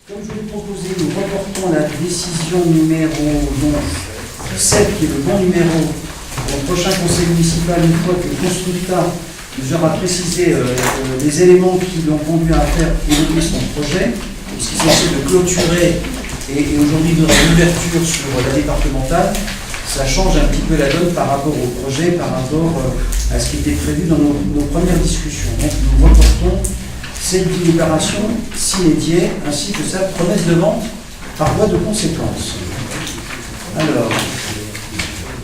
Comme je l'ai proposé, nous reportons la décision numéro 7, qui est le bon numéro, au prochain conseil municipal, une fois que le constructeur nous aura précisé les éléments qui l'ont conduit à faire évoluer son projet, puisqu'il s'agit de clôturer et aujourd'hui de l'ouverture sur la départementale. Ça change un petit peu la donne par rapport au projet, par rapport à ce qui était prévu dans nos premières discussions. Donc nous reportons cette délibération sine die ainsi que sa promesse de vente par voie de conséquence. Alors,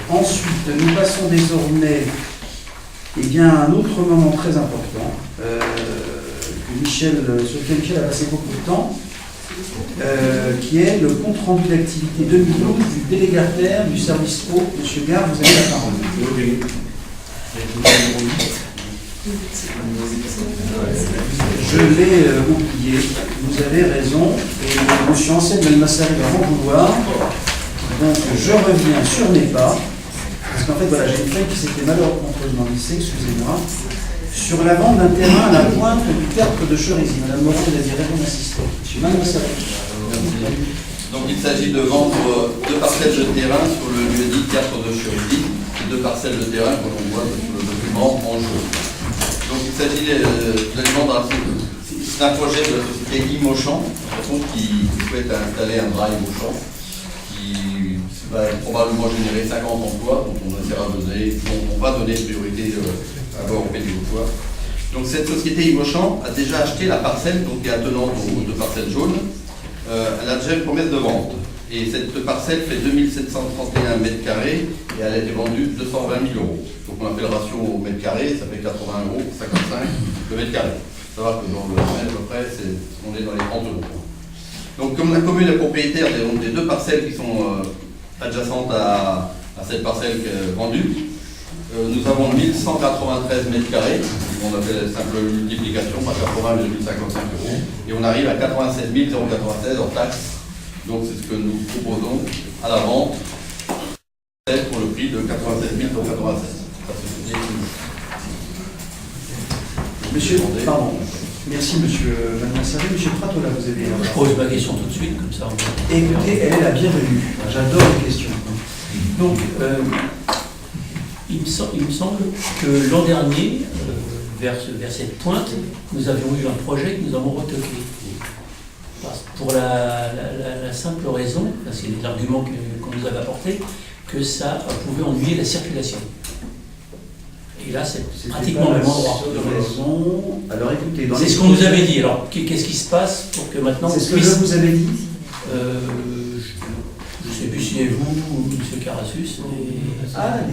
ensuite, nous passons désormais à un autre moment très important, sur lequel Michel a passé beaucoup de temps, qui est le compte-rendu d'activité 2012 du délégataire du service eau. Monsieur Gare, vous avez la parole. Je l'ai oublié, vous avez raison, et monsieur Anselme Belmassari va m'en vouloir, donc je reviens sur mes pas, parce qu'en fait voilà, j'ai une feuille qui s'était malheureusement glissée, excusez-moi, sur la vente d'un terrain à la pointe du tertre de Cherisy. Madame Moreau, vous aviez raison d'insister. Monsieur Belmassari. Donc il s'agit de vendre 2 parcelles de terrain sur le lieu dit tertre de Cherisy, 2 parcelles de terrain que l'on voit sur le document en jaune. Donc il s'agit de vendre. C'est un projet de la société Imochamp, qui souhaite installer un drive Auchan, qui va probablement générer 50 emplois, donc on va donner priorité d'abord au Pédégotois. Donc cette société Imochamp a déjà acheté la parcelle, donc qui est attenante aux 2 parcelles jaunes. Elle a déjà une promesse de vente. Et cette parcelle fait 2731 mètres carrés et elle a été vendue 220 000 euros. Donc on a fait le ratio au mètre carré, ça fait 80 euros, 55 le mètre carré. Ça va que dans le domaine, à peu près, on est dans les 30 euros. Donc comme la commune est propriétaire des 2 parcelles qui sont adjacentes à cette parcelle vendue, nous avons 1193 mètres carrés, on a fait la simple multiplication par 80,55 euros, et on arrive à 87 096 hors taxes. Donc c'est ce que nous proposons à la vente pour le prix de 87 096. Monsieur, pardon. Merci Monsieur Belmassari. Monsieur Pratola, vous avez... Je pose ma question tout de suite, comme ça. Écoutez, elle est la bienvenue. J'adore les questions. Donc, il me semble que l'an dernier, vers cette pointe, nous avions eu un projet que nous avons retoqué. Pour la simple raison, c'est l'argument qu'on nous avait apporté, que ça pouvait ennuyer la circulation. Et là, c'est pratiquement le même endroit. Alors écoutez, c'est ce qu'on nous avait dit. Alors, qu'est-ce qui se passe pour que maintenant... C'est ce que je vous avais dit. Je ne sais plus si c'est vous ou M. Carassus. C'est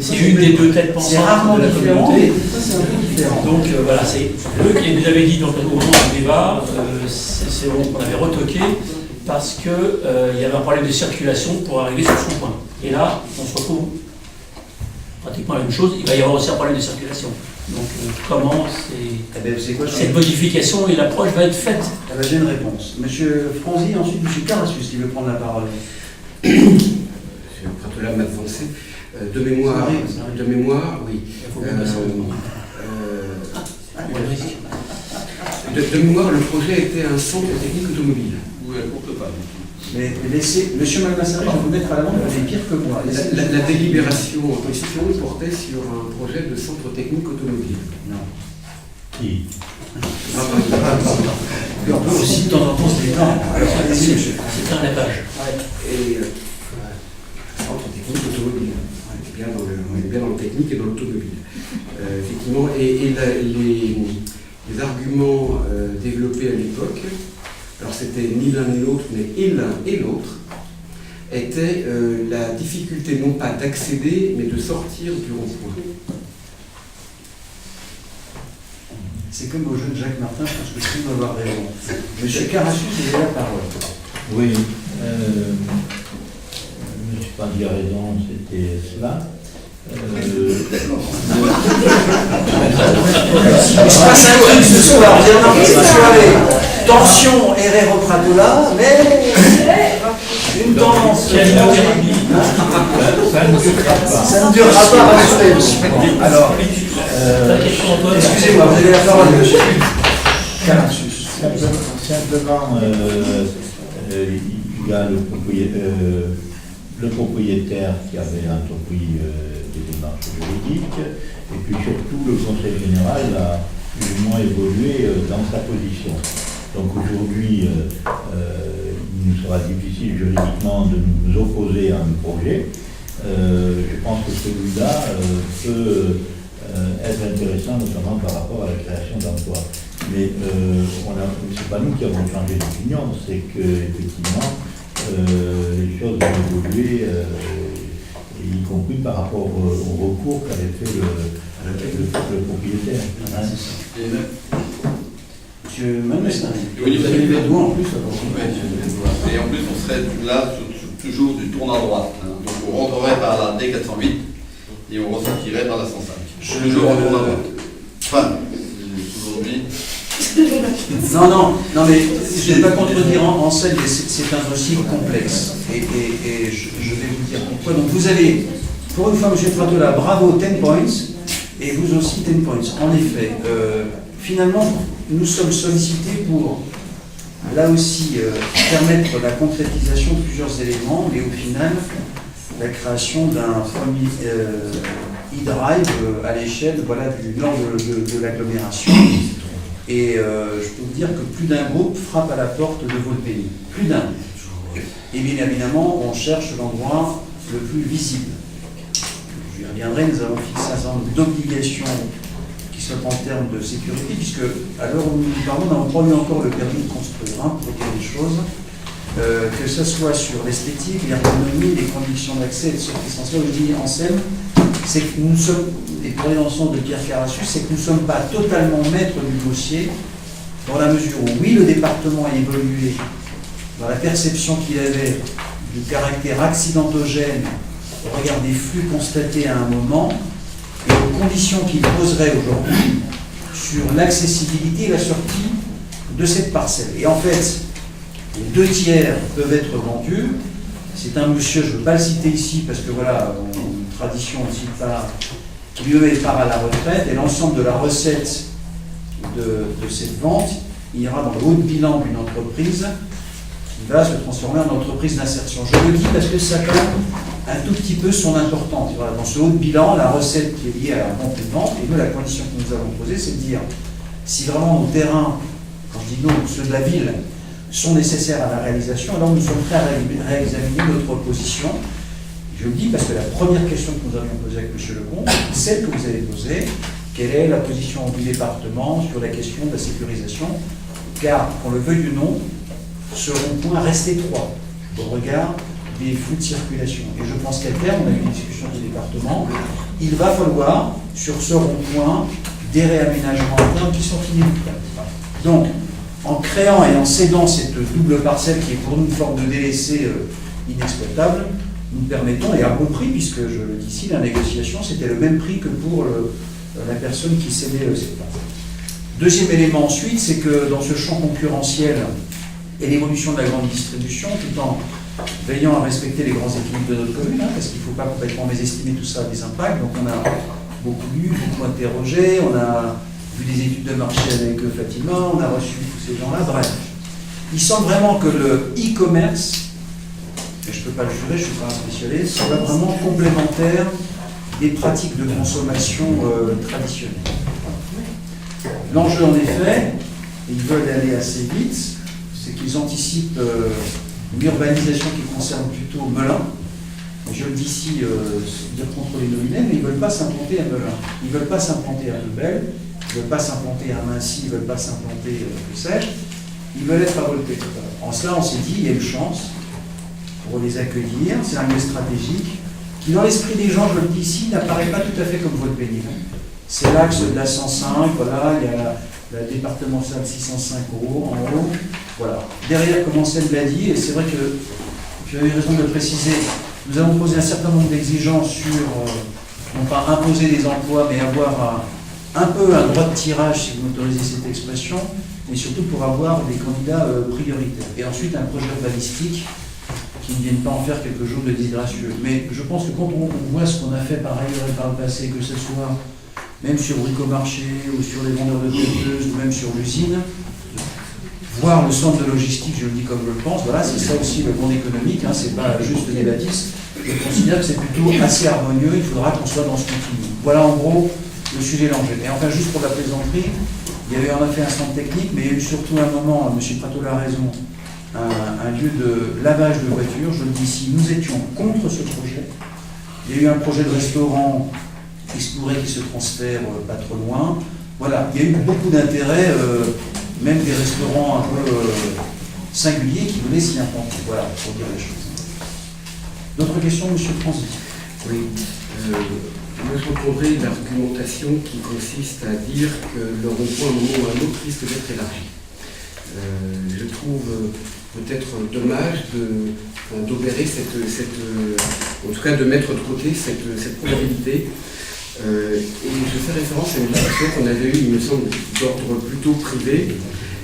c'est une des 2 têtes pensantes de la communauté. C'est un peu différent. Donc voilà, c'est eux qui nous avaient dit donc, au moment du débat, c'est on avait retoqué parce qu'il y avait un problème de circulation pour arriver sur son point. Et là, on se retrouve pratiquement la même chose. Il va y avoir aussi un problème de circulation. Donc comment cette modification et l'approche va être faite? J'ai une réponse. Monsieur Franzi, ensuite M. Carassus qui veut prendre la parole. M. Pratola m'a avancé. De mémoire, oui. De mémoire, le projet était un centre technique automobile. Oui, elle ne compte pas. Mais laissez, Monsieur Belmassari, je vais vous mettre à l'avant, vous avez pire que moi. La délibération en question portait sur un projet de centre technique automobile. Non. Qui on peut aussi de temps en temps se détendre. C'est un lavage. Et centre technique automobile. On est bien dans le technique et dans l'automobile. Effectivement, et les arguments développés à l'époque, alors c'était ni l'un ni l'autre, mais et l'un et l'autre, était la difficulté non pas d'accéder, mais de sortir du rond-point. C'est comme au jeu de Jacques Martin, je pense que je peux avoir raison. Monsieur Carassus, vous avez la parole. Oui, M. Pandy a raison, c'était cela. Il se passe un truc ce soir, bien dans cette soirée. Tension Herrero Pratola, mais une tendance. Ça ne durera pas, rassurez-vous. Alors, excusez-moi, vous avez la parole, monsieur Carassus. Simplement, il y a le propriétaire qui avait entrepris des démarches juridiques, et puis surtout le Conseil général a plus ou moins évolué dans sa position. Donc aujourd'hui, il nous sera difficile juridiquement de nous opposer à un projet. Je pense que celui-là peut être intéressant, notamment par rapport à la création d'emplois. Mais c'est pas nous qui avons changé d'opinion, c'est que effectivement les choses ont évolué, y compris par rapport au recours qu'avait fait le propriétaire. Ah, c'est ça. Monsieur Manès, Oui, vous avez levé le doigt en plus. Et en plus, on serait là toujours du tournant à droite. Hein. Donc on rentrerait par la D408 et on ressortirait par la 105. Toujours en tournant à droite. Enfin, aujourd'hui. Non, mais je ne vais pas contredire Ansel, mais c'est un dossier complexe. Et je vais vous dire pourquoi. Donc vous avez, pour une fois, M. Fratola, bravo, 10 points, et vous aussi 10 points. En effet, finalement, nous sommes sollicités pour, là aussi, permettre la concrétisation de plusieurs éléments, et au final, la création d'un family e-drive à l'échelle du nord de l'agglomération. Et je peux vous dire que plus d'un groupe frappe à la porte de votre pays. Plus d'un. Et bien évidemment, on cherche l'endroit le plus visible. Je y reviendrai, nous avons fixé un certain nombre d'obligations qui sont en termes de sécurité, puisque à l'heure où nous parlons, on n'a pas eu encore le permis de construire, pour dire des choses, que ce soit sur l'esthétique, l'ergonomie, les conditions d'accès et de sortie essentielle. Je dis en scène, c'est que nous sommes, et pour aller dans le sens de Pierre Carassus, c'est que nous ne sommes pas totalement maîtres du dossier, dans la mesure où, oui, le département a évolué dans la perception qu'il avait du caractère accidentogène au regard des flux constatés à un moment, et aux conditions qu'il poserait aujourd'hui sur l'accessibilité et la sortie de cette parcelle. Et en fait, les 2 tiers peuvent être vendus. C'est un monsieur, je ne veux pas le citer ici, parce que voilà, une tradition aussi part, qui lui part à la retraite, et l'ensemble de la recette de cette vente ira dans le haut de bilan d'une entreprise qui va se transformer en entreprise d'insertion. Je le dis parce que ça a quand même un tout petit peu son importance. Voilà, dans ce haut de bilan, la recette qui est liée à la vente et vente, et nous, la condition que nous avons posée, c'est de dire si vraiment nos terrains, quand je dis nous, ceux de la ville, sont nécessaires à la réalisation, alors nous sommes prêts à réexaminer notre position. Je le dis parce que la première question que nous avions posée avec M. Lecomte, celle que vous avez posée, quelle est la position du département sur la question de la sécurisation, car, qu'on le veuille ou non, ce rond-point reste étroit au regard des flux de circulation. Et je pense qu'à terme, on a eu une discussion du département, il va falloir, sur ce rond-point, des réaménagements internes qui sont inévitables. Donc, en créant et en cédant cette double parcelle qui est pour nous une forme de délaissé inexploitable, nous permettons, et à bon prix, puisque je le dis ici, la négociation, c'était le même prix que pour la personne qui cédait cette parcelle. Deuxième élément ensuite, c'est que dans ce champ concurrentiel et l'évolution de la grande distribution, tout en veillant à respecter les grands équilibres de notre commune, parce qu'il ne faut pas complètement mésestimer tout ça, des impacts, donc on a beaucoup lu, beaucoup interrogé, on a vu des études de marché avec Fatima, on a reçu tous ces gens-là, bref. Il semble vraiment que le e-commerce, et je ne peux pas le jurer, je ne suis pas un spécialiste, soit vraiment complémentaire des pratiques de consommation traditionnelles. L'enjeu en effet, ils veulent aller assez vite, c'est qu'ils anticipent une urbanisation qui concerne plutôt Melun. Je le dis ici, dire contrôler nominal, mais ils ne veulent pas s'implanter à Melun. Ils ne veulent pas s'implanter à Neubel, ils ne veulent pas s'implanter à Massy, ils ne veulent pas s'implanter, que sais-je. Ils veulent être à Volpé. En cela, on s'est dit, il y a une chance pour les accueillir, c'est un lieu stratégique, qui dans l'esprit des gens, je le dis ici, n'apparaît pas tout à fait comme Volpé. C'est l'axe de la 105, voilà, il y a la départementale 605 en haut, voilà. Derrière, comme Ansel l'a dit, et c'est vrai que tu as eu raison de le préciser, nous avons posé un certain nombre d'exigences sur, non pas imposer des emplois, mais avoir un peu un droit de tirage, si vous m'autorisez cette expression, mais surtout pour avoir des candidats prioritaires. Et ensuite, un projet urbanistique qui ne vienne pas en faire quelque chose de disgracieux. Mais je pense que quand on voit ce qu'on a fait par ailleurs et par le passé, que ce soit même sur Bricomarché, ou sur les vendeurs de pelleteuses, ou même sur l'usine, voir le centre de logistique, je le dis comme je le pense, voilà, c'est ça aussi le monde économique, hein, c'est pas juste des bâtisses. Je considère que c'est plutôt assez harmonieux, il faudra qu'on soit dans ce continuum. Voilà en gros le sujet l'enjeu. Et enfin, juste pour la plaisanterie, il y avait en effet un centre technique, mais il y a eu surtout un moment, M. Pratol a raison, un lieu de lavage de voitures. Je le dis ici, nous étions contre ce projet. Il y a eu un projet de restaurant qui se pourrait, qui se transfère pas trop loin. Voilà, il y a eu beaucoup d'intérêt, même des restaurants un peu singuliers qui voulaient s'y implanter. Voilà, pour dire les choses. D'autres questions, M. Francis? Oui. Moi, je reprendrai l'argumentation qui consiste à dire que le rond-point, à un moment ou à un autre, risque d'être élargi. Je trouve peut-être dommage d'opérer en tout cas de mettre de côté cette probabilité. Et je fais référence à une discussion qu'on avait eue, il me semble, d'ordre plutôt privé,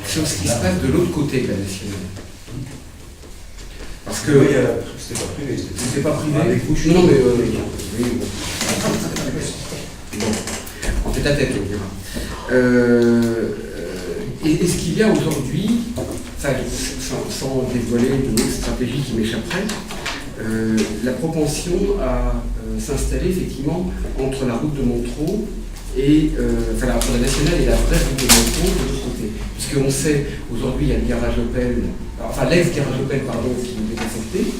sur ce qui se passe de l'autre côté de la nationale. Parce que... Oui, c'était pas privé. C'était pas privé avec vous, je suis... Non, mais... oui, bon. Bon, on fait ta tête, on dira. Est-ce qu'il y a aujourd'hui, sans dévoiler de notre stratégie qui m'échapperait, la propension à s'installer effectivement entre la route de Montreux et entre la nationale et la vraie route de Montreux de l'autre côté. Puisqu'on sait, aujourd'hui, il y a le garage Opel, enfin l'ex-garage Opel, pardon, qui nous est affecté.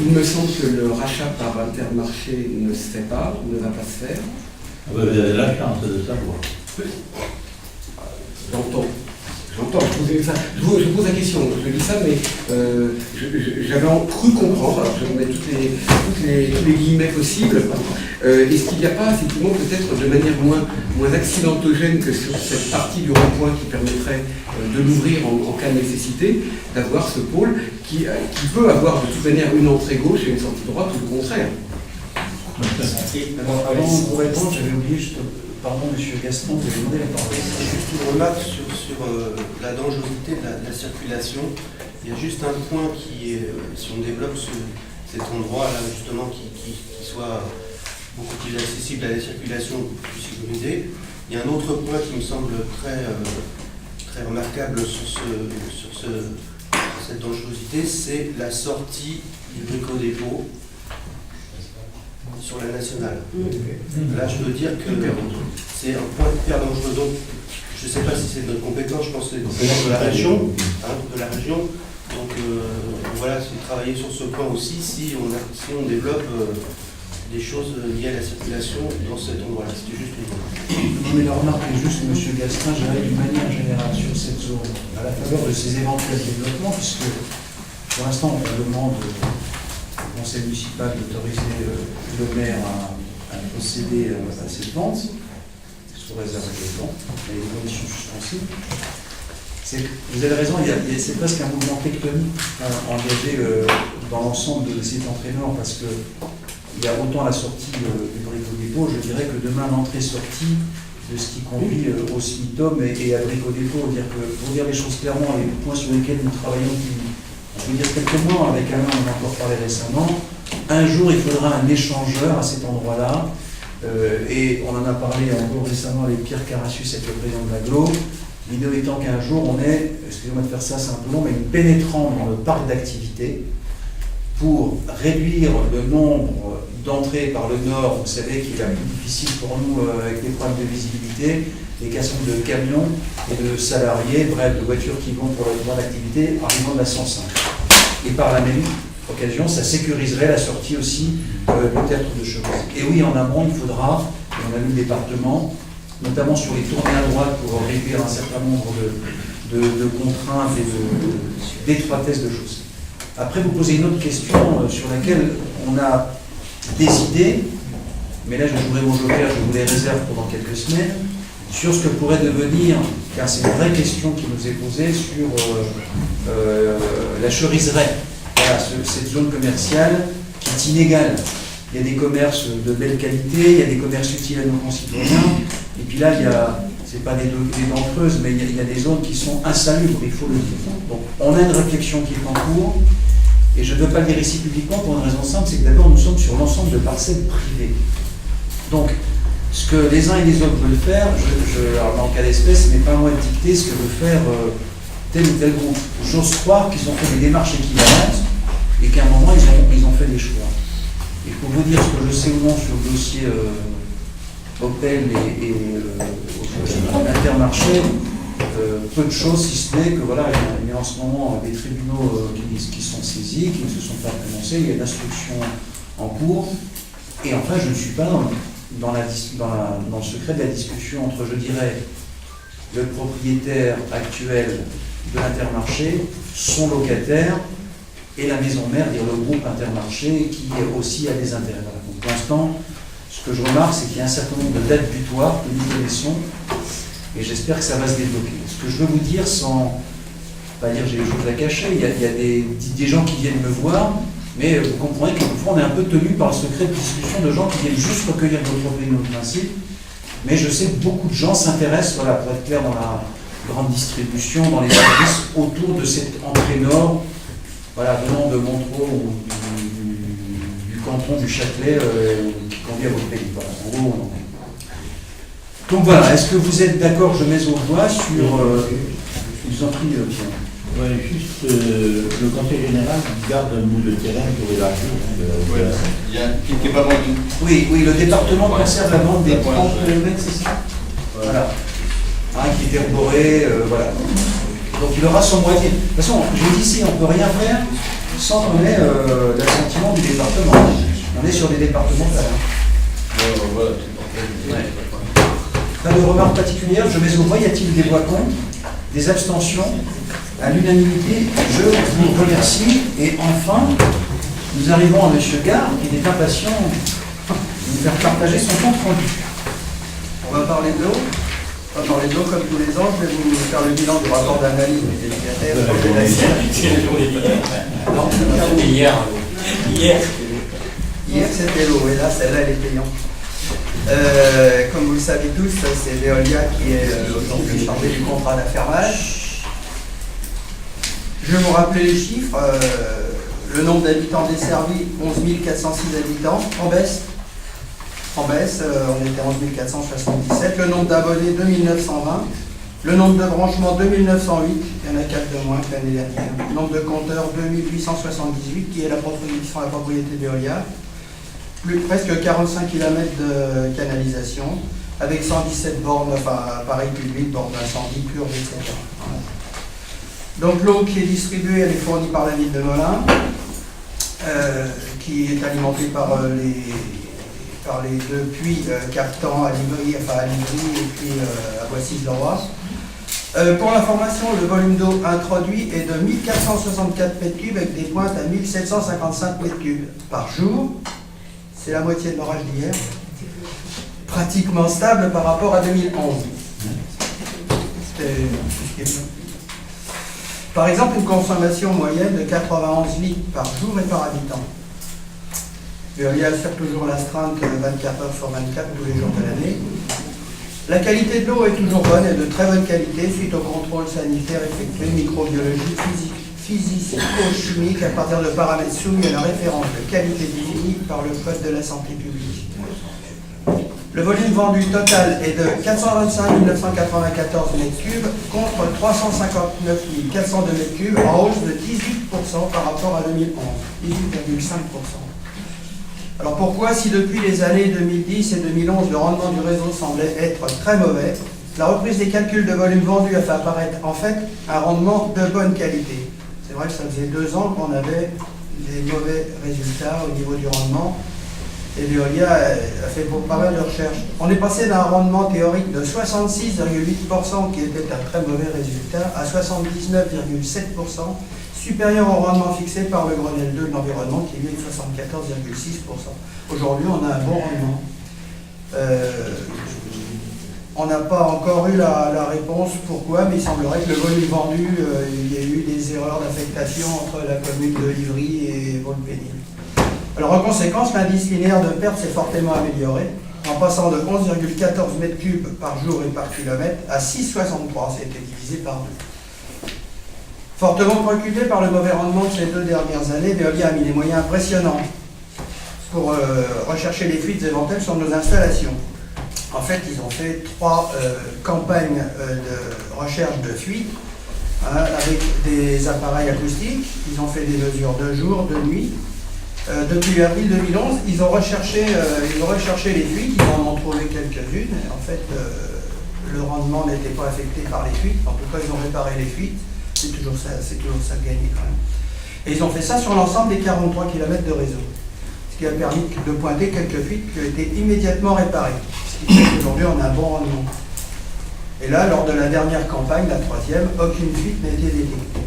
Il me semble que le rachat par Intermarché ne se fait pas, ne va pas se faire. Vous avez la chance de savoir. J'entends. Je vous pose la question, je dis ça, mais j'avais cru comprendre, alors je mets tous les guillemets possibles, est-ce qu'il n'y a pas effectivement peut-être de manière moins accidentogène que sur cette partie du rond-point qui permettrait de l'ouvrir en cas de nécessité, d'avoir ce pôle qui peut avoir de toute manière une entrée gauche et une sortie droite ou le contraire? Alors, avant de vous répondre, j'avais oublié juste... Pardon, M. Gaston, vous avez demandé la parole. Juste une remarque sur la dangerosité de la circulation. Il y a juste un point qui est, si on développe cet endroit-là, justement, qui soit beaucoup plus accessible à la circulation, plus sécurisé. Il y a un autre point qui me semble très remarquable sur cette dangerosité, c'est la sortie du Brico-Dépôt sur la nationale. Là, je veux dire que c'est un point hyper dangereux. Donc, je ne sais pas si c'est de notre compétence, je pense que c'est de la région. Donc, voilà, c'est travailler sur ce point aussi, si on développe des choses liées à la circulation dans cet endroit-là. C'était juste une remarque. Mais la remarque est juste, M. Gastin, j'arrive d'une manière générale sur cette zone, à la faveur de ces éventuels développements, puisque pour l'instant, on demande au conseil municipal d'autoriser le maire à procéder à cette vente, sous réserve de temps, et les conditions suspensives. Vous avez raison, c'est presque un mouvement tectonique engagé dans l'ensemble de cet entraîneur, parce que il y a autant la sortie du Brico-Dépôt, je dirais que demain l'entrée-sortie de ce qui conduit au SMITOM et à Brico-Dépôt. Pour dire les choses clairement, les points sur lesquels nous travaillons, on peut dire quelques mois, avec Alain, on a encore parlé récemment, un jour il faudra un échangeur à cet endroit-là, et on en a parlé encore récemment avec Pierre Carassus, avec le président de l'Aglo. L'idée étant qu'un jour on est, excusez-moi de faire ça, c'est un peu long, mais pénétrant dans le parc d'activité pour réduire le nombre d'entrées par le nord. Vous savez qu'il est un peu difficile pour nous avec des problèmes de visibilité, des questions de camions et de salariés, bref, de voitures qui vont pour le droit d'activité arrivant de la 105. Et par la même occasion, ça sécuriserait la sortie aussi peut-être de chevaux. Et oui, en amont, il faudra, et on a vu le département, notamment sur les tournées à droite pour réduire un certain nombre de contraintes et d'étroitesse de choses. Après, vous posez une autre question sur laquelle on a des idées, mais là je jouerai mon joker, je vous les réserve pendant quelques semaines, sur ce que pourrait devenir, car c'est une vraie question qui nous est posée, sur la cheriseraie. Voilà, cette zone commerciale qui est inégale. Il y a des commerces de belle qualité, il y a des commerces utiles à nos concitoyens, et puis là, il y a, c'est pas des dentreuses, mais il y a des zones qui sont insalubres, il faut le dire. Donc on a une réflexion qui est en cours, et je ne veux pas le dire ici publiquement pour une raison simple, c'est que d'abord nous sommes sur l'ensemble de parcelles privées. Donc, ce que les uns et les autres veulent faire, alors dans le cas d'espèce, ce n'est pas à moi de dicter ce que veut faire tel ou tel groupe. J'ose croire qu'ils ont fait des démarches équivalentes et qu'à un moment, ils ont fait des choix. Et pour vous dire ce que je sais ou non sur le dossier Opel et Intermarché, peu de choses, si ce n'est que voilà, il y a en ce moment des tribunaux qui sont saisis, qui ne se sont pas prononcés, il y a l'instruction en cours, et enfin je ne suis pas dans le secret de la discussion entre, je dirais, le propriétaire actuel de l'Intermarché, son locataire, et la maison mère, dire le groupe Intermarché, qui aussi a des intérêts. Voilà. Donc, pour l'instant, ce que je remarque, c'est qu'il y a un certain nombre de dates butoirs que nous connaissons, et j'espère que ça va se débloquer. Ce que je veux vous dire, sans pas dire j'ai des choses à cacher, il y a des gens qui viennent me voir, mais vous comprenez que quelquefois on est un peu tenu par le secret de discussion de gens qui viennent juste recueillir notre opinion de principe, mais je sais que beaucoup de gens s'intéressent, voilà, pour être clair, dans la grande distribution, dans les services autour de cette entrée nord, voilà, venant de Montreux ou du canton du Châtelet qui conduit à votre pays. Voilà, en gros, on en est. Donc voilà, est-ce que vous êtes d'accord, je mets au doigt sur... je vous en prie, Pierre. Oui, juste le Conseil général garde un bout de terrain pour élargir. Il y a qui n'est pas vendu. Oui, le département conserve la bande des 30 km, c'est ça? Voilà. Qui est arboré, voilà. Donc il aura son moitié. De toute façon, je vous dis ici, on ne peut rien faire sans qu'on ait l'assentiment du département. On est sur des départements Voilà. Pas de remarques particulières, je mets au voix, y a-t-il des voix contre, des abstentions? À l'unanimité, je vous remercie. Et enfin, nous arrivons à M. Gard, qui est impatient de nous faire partager son compte rendu. On va parler de l'eau. On va parler de l'eau comme tous les ans. Je vais vous faire le bilan du rapport d'analyse des délégataires. Non, c'était hier. Hier, c'était l'eau, et là, celle-là, elle est payante. Comme vous le savez tous, c'est Veolia qui est aujourd'hui chargé du contrat d'affermage. Je vais vous rappeler les chiffres. Le nombre d'habitants desservis, 11 406 habitants, en baisse. On était 11 477. Le nombre d'abonnés, 2920. Le nombre de branchements, 2908. Il y en a 4 de moins que l'année dernière. Le nombre de compteurs, 2878, qui est la propriété Veolia. Presque 45 km de canalisation, avec 117 bornes, enfin appareils publics, bornes d'incendie, purges, etc. Donc l'eau qui est distribuée, elle est fournie par la ville de Melun, qui est alimentée par les deux puits captants à Livry, et puis à Boissy-le-Roi. Pour l'information, le volume d'eau introduit est de 1464 m3 avec des pointes à 1755 m3 par jour. C'est la moitié de l'orage d'hier. Pratiquement stable par rapport à 2011. Par exemple, une consommation moyenne de 91 litres par jour et par habitant. Veolia assure toujours l'astreinte 24 heures sur 24 tous les jours de l'année. La qualité de l'eau est toujours bonne et de très bonne qualité suite au contrôle sanitaire effectué, microbiologique, physico-chimique à partir de paramètres soumis à la référence de qualité définie par le Code de la santé publique. Le volume vendu total est de 425 994 m3 contre 359 402 m3, en hausse de 18% par rapport à 2011, 18,5%. Alors pourquoi, si depuis les années 2010 et 2011, le rendement du réseau semblait être très mauvais, la reprise des calculs de volume vendu a fait apparaître en fait un rendement de bonne qualité. C'est vrai que ça faisait 2 ans qu'on avait des mauvais résultats au niveau du rendement, et Veolia a fait pas mal de recherches. On est passé d'un rendement théorique de 66,8%, qui était un très mauvais résultat, à 79,7%, supérieur au rendement fixé par le Grenelle 2 de l'environnement, qui est de 74,6%. Aujourd'hui, on a un bon rendement. On n'a pas encore eu la réponse pourquoi, mais il semblerait que le volume vendu, il y a eu des erreurs d'affectation entre la commune de Livry et Volpénil. Alors en conséquence, l'indice linéaire de perte s'est fortement amélioré, en passant de 11,14 m3 par jour et par kilomètre à 6,63, c'était divisé par 2. Fortement préoccupé par le mauvais rendement de ces 2 dernières années, Veolia a mis des moyens impressionnants pour rechercher les fuites éventuelles sur nos installations. En fait, ils ont fait 3 campagnes de recherche de fuites avec des appareils acoustiques. Ils ont fait des mesures de jour, de nuit. Depuis avril 2011, ils ont recherché les fuites, ils en ont trouvé quelques-unes. En fait, le rendement n'était pas affecté par les fuites. En tout cas, ils ont réparé les fuites. C'est toujours ça de gagner quand même. Et ils ont fait ça sur l'ensemble des 43 km de réseau. Ce qui a permis de pointer quelques fuites qui ont été immédiatement réparées. Ce qui fait qu'aujourd'hui, on a un bon rendement. Et là, lors de la dernière campagne, la troisième, aucune fuite n'a été détectée.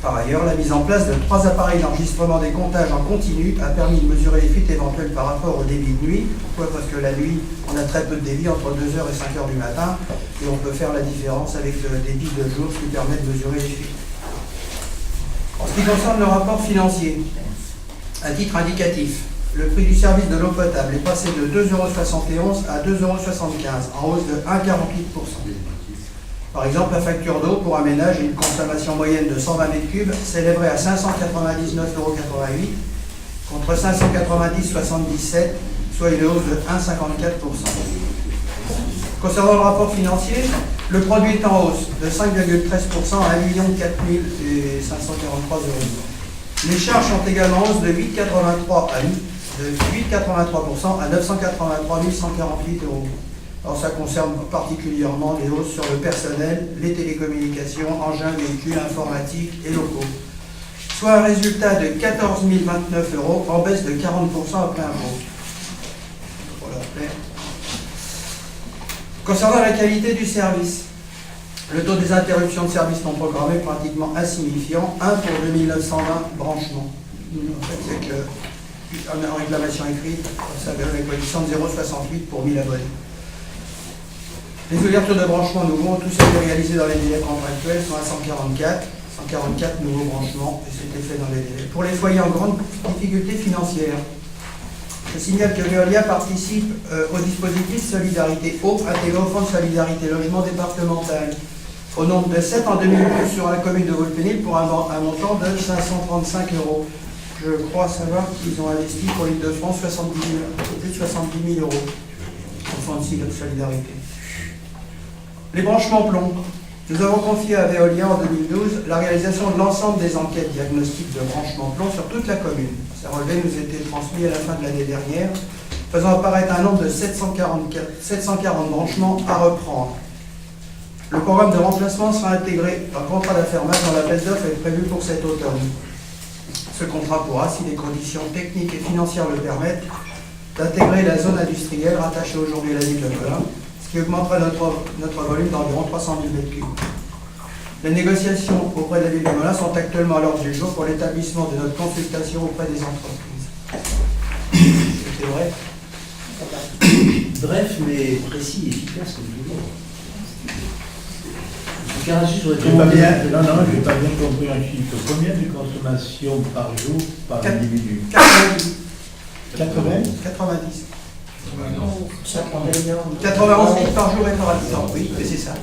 Par ailleurs, la mise en place de 3 appareils d'enregistrement des comptages en continu a permis de mesurer les fuites éventuelles par rapport au débit de nuit. Pourquoi? Parce que la nuit, on a très peu de débit entre 2h et 5h du matin, et on peut faire la différence avec le débit de jour, ce qui permet de mesurer les fuites. En ce qui concerne le rapport financier, à titre indicatif, le prix du service de l'eau potable est passé de 2,71 € à 2,75 €, en hausse de 1,48%. Par exemple, la facture d'eau pour un ménage et une consommation moyenne de 120 m3 s'élèverait à 599,88 € contre 590,77 €, soit une hausse de 1,54%. Concernant le rapport financier, le produit est en hausse de 5,13% à 1 40543 €. Les charges sont également en hausse de 8,83% à 983 148 €. Alors ça concerne particulièrement les hausses sur le personnel, les télécommunications, engins, véhicules, informatiques et locaux. Soit un résultat de 14 029 € en baisse de 40% après impôt. Concernant la qualité du service, le taux des interruptions de service non programmées est pratiquement insignifiant, 1 pour 2920 branchements. En fait, c'est qu'en réclamation écrite, ça avait une condition de 0,68 pour 1000 abonnés. Les ouvertures de branchements nouveaux, tout ça été réalisé dans les délais contractuels, sont à 144 nouveaux branchements, et c'était fait dans les délais. Pour les foyers en grande difficulté financière, je signale que Veolia participe au dispositif Solidarité Eau intégré au Fonds de Solidarité Logement départemental, au nombre de 7 en 2012 sur la commune de Vaux-le-Pénil pour un montant de 535 €. Je crois savoir qu'ils ont investi pour l'Île-de-France plus de 70 000 € au Fonds de Solidarité. Les branchements plomb. Nous avons confié à Veolia en 2012 la réalisation de l'ensemble des enquêtes diagnostiques de branchement plomb sur toute la commune. Ces relevés nous étaient transmis à la fin de l'année dernière, faisant apparaître un nombre de 740 branchements à reprendre. Le programme de remplacement sera intégré dans le contrat d'affermage dont l'appel d'offres est prévu pour cet automne. Ce contrat pourra, si les conditions techniques et financières le permettent, d'intégrer la zone industrielle rattachée aujourd'hui à la ville de Melun, qui augmentera notre volume d'environ 300 000 m3. Les négociations auprès de la ville de Melun sont actuellement à l'ordre du jour pour l'établissement de notre consultation auprès des entreprises. C'est vrai? Bref, mais précis et efficace comme toujours. J'ai pas bien compris un chiffre. Combien de consommation par jour par individu? 90. 80? 90. 91 litres par jour et par habitant, oui, mais c'est ça.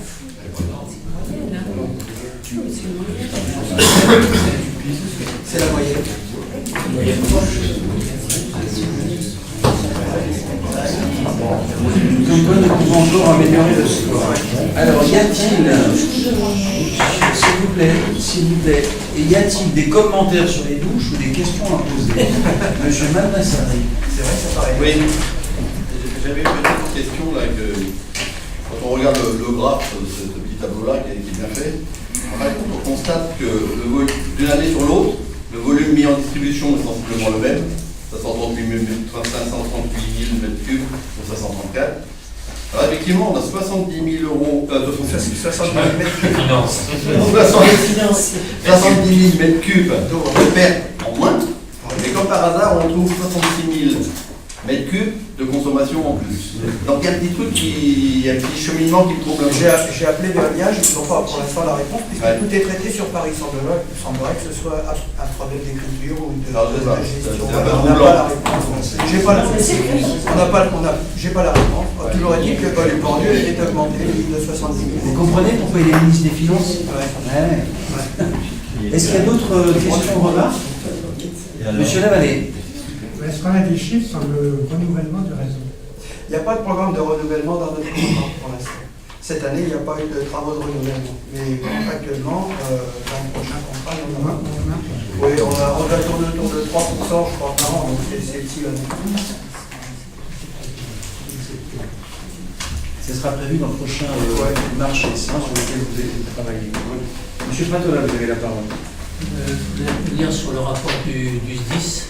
C'est la moyenne. Donc nous pouvons encore améliorer le score. Alors, y a-t-il, s'il vous plaît, y a-t-il des commentaires sur les douches ou des questions à poser? Monsieur Malmassari. C'est vrai, ça paraît. Oui, j'avais une petite question là, que quand on regarde le graphe, ce petit tableau-là qui est bien fait, en fait, on constate que d'une année sur l'autre, le volume mis en distribution est sensiblement le même, 538 000 m3 pour 534. Alors effectivement, on a 70 000 €, 70 000 m3 de perte en moins, mais comme par hasard, on trouve 66 000 m3 de consommation en plus. Donc il y a un petit truc il y a un petit cheminement qui me trouble un peu. J'ai appelé Veolia, je n'ai pas pour l'instant la réponse, puisque tout est traité sur Paris. Il semblerait que ce soit un problème d'écriture ou de gestion. On n'a pas la réponse. J'ai pas la réponse. Toujours est-il que le volume vendu est augmenté de 70 000. Vous comprenez pourquoi il est ministre des Finances? Ouais. Est-ce qu'il y a d'autres questions ou remarques? Monsieur Lavallée. Est-ce qu'on a des chiffres sur le renouvellement du réseau? Il n'y a pas de programme de renouvellement dans notre programme pour l'instant. Cette année, il n'y a pas eu de travaux de renouvellement. Mais contractuellement, dans le prochain contrat, il y en aura. Oui, on doit tourner autour de 3%, je crois, par an, donc c'est le sillon. Ce sera prévu dans le prochain marché sur lequel vous allez travailler. Monsieur Pratola, vous avez la parole. Vous allez lire sur le rapport du SDIS,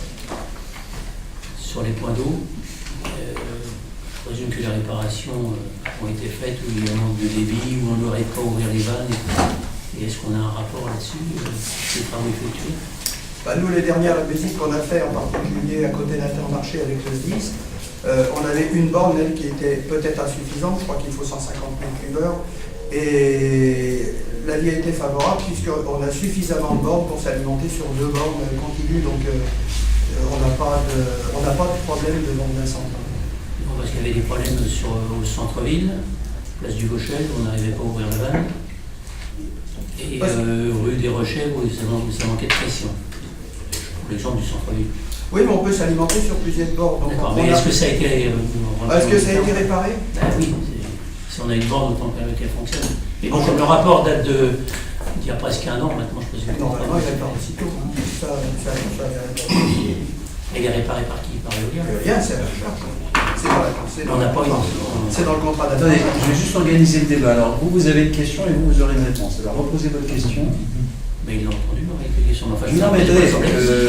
sur les points d'eau. Je présume que les réparations ont été faites, où il y a un manque de débit, où on n'aurait pas ouvert les vannes. Et est-ce qu'on a un rapport là-dessus, ces travaux effectués? Nous, les dernières visites qu'on a fait, en particulier à côté d'Intermarché avec le SDIS, on avait une borne, elle, qui était peut-être insuffisante, je crois qu'il faut 150 000 cubeurs, et l'avis a été favorable puisqu'on a suffisamment de bornes pour s'alimenter sur 2 bornes continues, donc on n'a pas de problème de nombre d'incendies. Parce qu'il y avait des problèmes au centre-ville, place du Gauchel, où on n'arrivait pas à ouvrir la vanne, et rue des Rochers, où ça manquait de pression. Pour l'exemple du centre-ville. Oui, mais on peut s'alimenter sur plusieurs bornes. D'accord, mais est-ce que ça a été réparé? Ben oui, si on a une borne, autant qu'elle fonctionne. Mais bon, comme le rapport date d'il y a presque un an maintenant, je présume. Normalement, il répare aussitôt. Il est réparé par qui? Par Veolia? Veolia, c'est à la charge. On n'a pas eu. C'est dans le contrat Attendez, d'affaires. je vais juste organiser le débat. Alors, vous avez une question et vous aurez une réponse. Alors, reposez votre question. Mais ils l'ont entendu, avec les questions. Enfin, Non, mais attendez,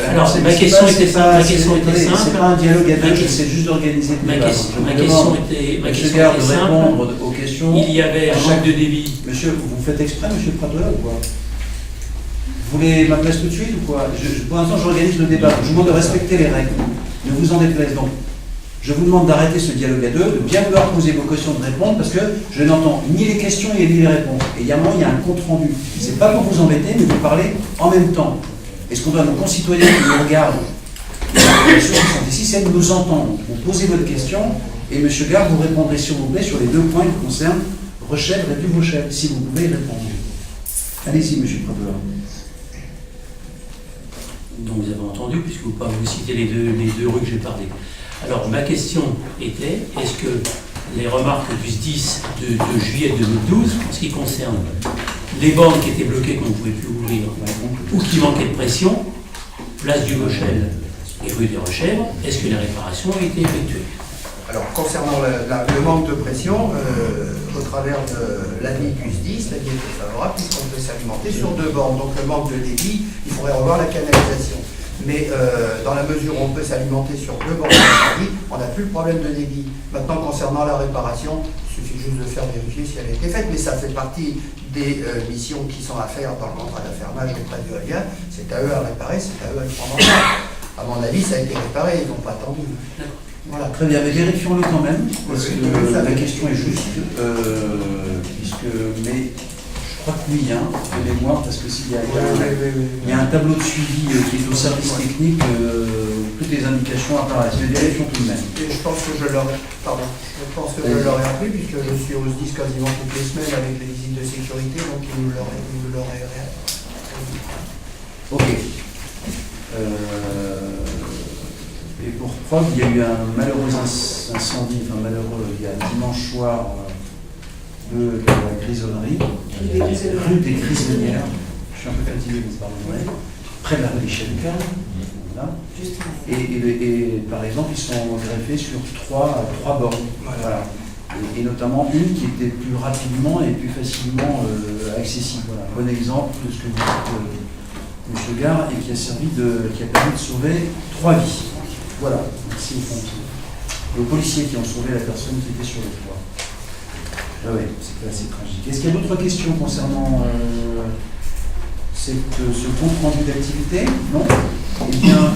alors, ma question était simple. C'est pas un dialogue à deux, j'essaie juste d'organiser le débat. Ma question était de simple. répondre aux questions. Il y avait un manque de débit. Monsieur, vous faites exprès, monsieur Pratola, ou quoi? Vous voulez ma place tout de suite ou quoi? Pour l'instant, j'organise le débat. Je vous demande de respecter les règles. Ne vous en déplaise donc. Je vous demande d'arrêter ce dialogue à deux, de bien vouloir poser vos questions, de répondre, parce que je n'entends ni les questions ni les réponses. Et il y a un compte rendu. C'est pas pour vous embêter, mais vous parlez en même temps. Et ce qu'on doit à nos concitoyens qui nous regardent, les choses qui sont ici, c'est de nous entendre. Vous posez votre question, et M. Gard, vous répondrez s'il vous plaît sur les 2 points qui concernent Rochelle et Duvauchel, si vous pouvez y répondre. Allez-y, M. Pratola. Donc vous avez entendu, puisque vous citez les deux rues que j'ai parlé. Alors ma question était, est-ce que les remarques du SDIS de juillet 2012, en ce qui concerne les bornes qui étaient bloquées qu'on ne pouvait plus ouvrir, ou qui manquaient de pression, place du Gauchel et rue des Rochers, est-ce que les réparations ont été effectuées? Alors, concernant le manque de pression, au travers de l'avis du SDIS, l'avis était favorable puisqu'on peut s'alimenter sur 2 bornes. Donc, le manque de débit, il faudrait revoir la canalisation. Mais dans la mesure où on peut s'alimenter sur 2 bornes d'incendie, on n'a plus le problème de débit. Maintenant, concernant la réparation, il suffit juste de faire vérifier si elle a été faite, mais ça fait partie des missions qui sont à faire dans le contrat d'affermage auprès de Veolia. C'est à eux à réparer, c'est à eux à le prendre en charge. À mon avis, ça a été réparé, ils n'ont pas attendu. Voilà. Très bien, mais vérifions-le quand même, parce que la question est juste, mais je crois que oui, de mémoire, parce que s'il y a un tableau de suivi qui est au service technique, toutes les indications apparaissent, mais vérifions tout de même. Et je pense que je l'aurais appris, puisque je suis au SDIS quasiment toutes les semaines avec les visites de sécurité, donc il nous l'aurait Ok. Et pour preuve, il y a eu un malheureux incendie, il y a dimanche soir de la grisonnerie, rue des Grisonnières. Je suis un peu fatigué, vous pardonnerez, près de la rue des Chalupins. Voilà. Et par exemple, ils sont greffés sur 3 bornes. Voilà. Et notamment une qui était plus rapidement et plus facilement accessible. Voilà. Bon exemple de ce que vous dites, M. Gard, et qui a permis de sauver 3 vies. Voilà, merci aux pompiers. Et aux policiers qui ont sauvé la personne qui était sur le toit. Ah oui, c'était assez tragique. Est-ce qu'il y a d'autres questions concernant ce compte rendu d'activité? Non? Eh bien,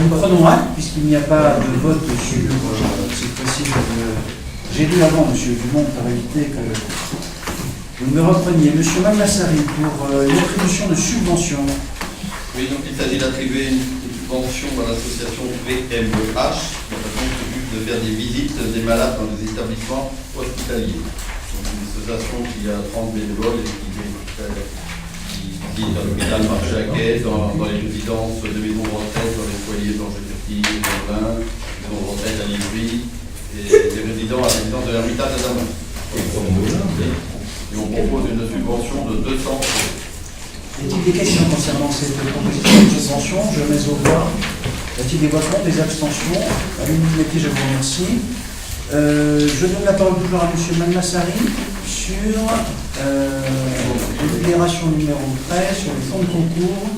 nous prenons acte, puisqu'il n'y a pas de vote sur cette fois-ci. J'ai lu avant, M. Dumont, pour éviter que vous me repreniez. M. Magnassari, pour une attribution de subvention. Oui, donc il s'agit d'attribuer une subvention à l'association VMEH, qui a pour but de faire des visites des malades dans les établissements hospitaliers. Donc une association qui a 30 bénévoles et qui visite dans l'hôpital Marche-Laquais, dans les résidences de maisons de retraite, dans les foyers d'Angers-Turquie, dans l'Ain, maisons de retraite à Livry, et des résidents à la résidence de l'Ermitage à Damas. Et on propose une subvention de 200 euros. Y a-t-il des questions concernant cette proposition de subvention? Je mets au voix. Y a-t-il des voix contre, des abstentions? À l'unanimité, je vous remercie. Je donne la parole toujours à M. Malmassari sur la délibération numéro 13 sur les fonds de concours.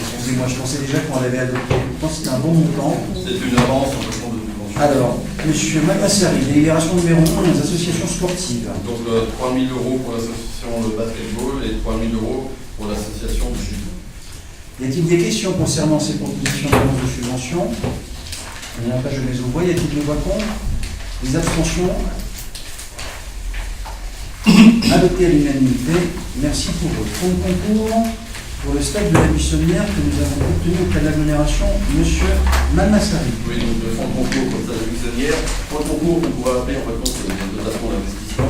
Excusez-moi, je pensais déjà qu'on l'avait adopté. Je pense que c'était un bon montant. C'est une avance en fonction de subvention. Alors, M. Malmassari, délibération numéro 1, les associations sportives. Donc 3 000 euros pour l'association de basketball et 3 000 euros pour l'association de judo. Y a-t-il des questions concernant ces propositions d'annonce de subvention? Il n'y en a pas, je mets au voix. Y a-t-il des voix contre? Des abstentions? Adopté à l'unanimité. Merci pour votre fonds de concours pour le stade de la Buissonnière que nous avons obtenu auprès de l'agglomération. Monsieur Malmassari. Oui, donc le fonds de concours pour le stade de la Buissonnière. Fonds de concours qu'on pourrait appeler en fait compte des dotations d'investissement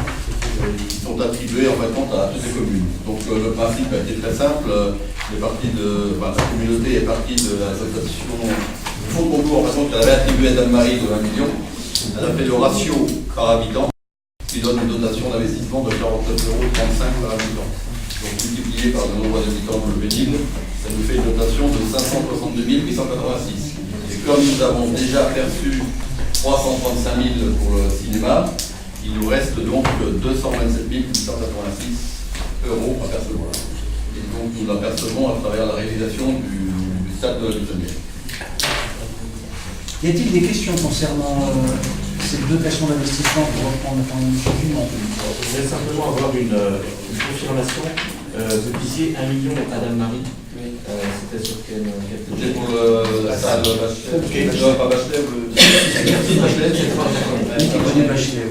qui sont attribuées en fait compte à toutes les communes. Donc le principe a été très simple. La communauté est partie de la dotation. Le fonds de concours en fait compte qu'elle avait attribué à Dame-Marie de 1 million. Elle a fait le ratio par habitant qui donne une dotation d'investissement de 49,35 € par habitant. Donc multiplié par le nombre d'habitants de Bénil, ça nous fait une dotation de 562 886. Et comme nous avons déjà perçu 335 000 pour le cinéma, il nous reste donc 227 886 € à percevoir. Et donc nous la percevons à travers la réalisation du stade de la Buissonnière. Y a-t-il des questions concernant cette dotation d'investissement pour reprendre le sujet? Je voudrais simplement avoir une confirmation. Vous disiez 1 million à Dame-Marie. C'était sur quel C'était pour la salle Bachelet. Pas Bachelet, Bachelet.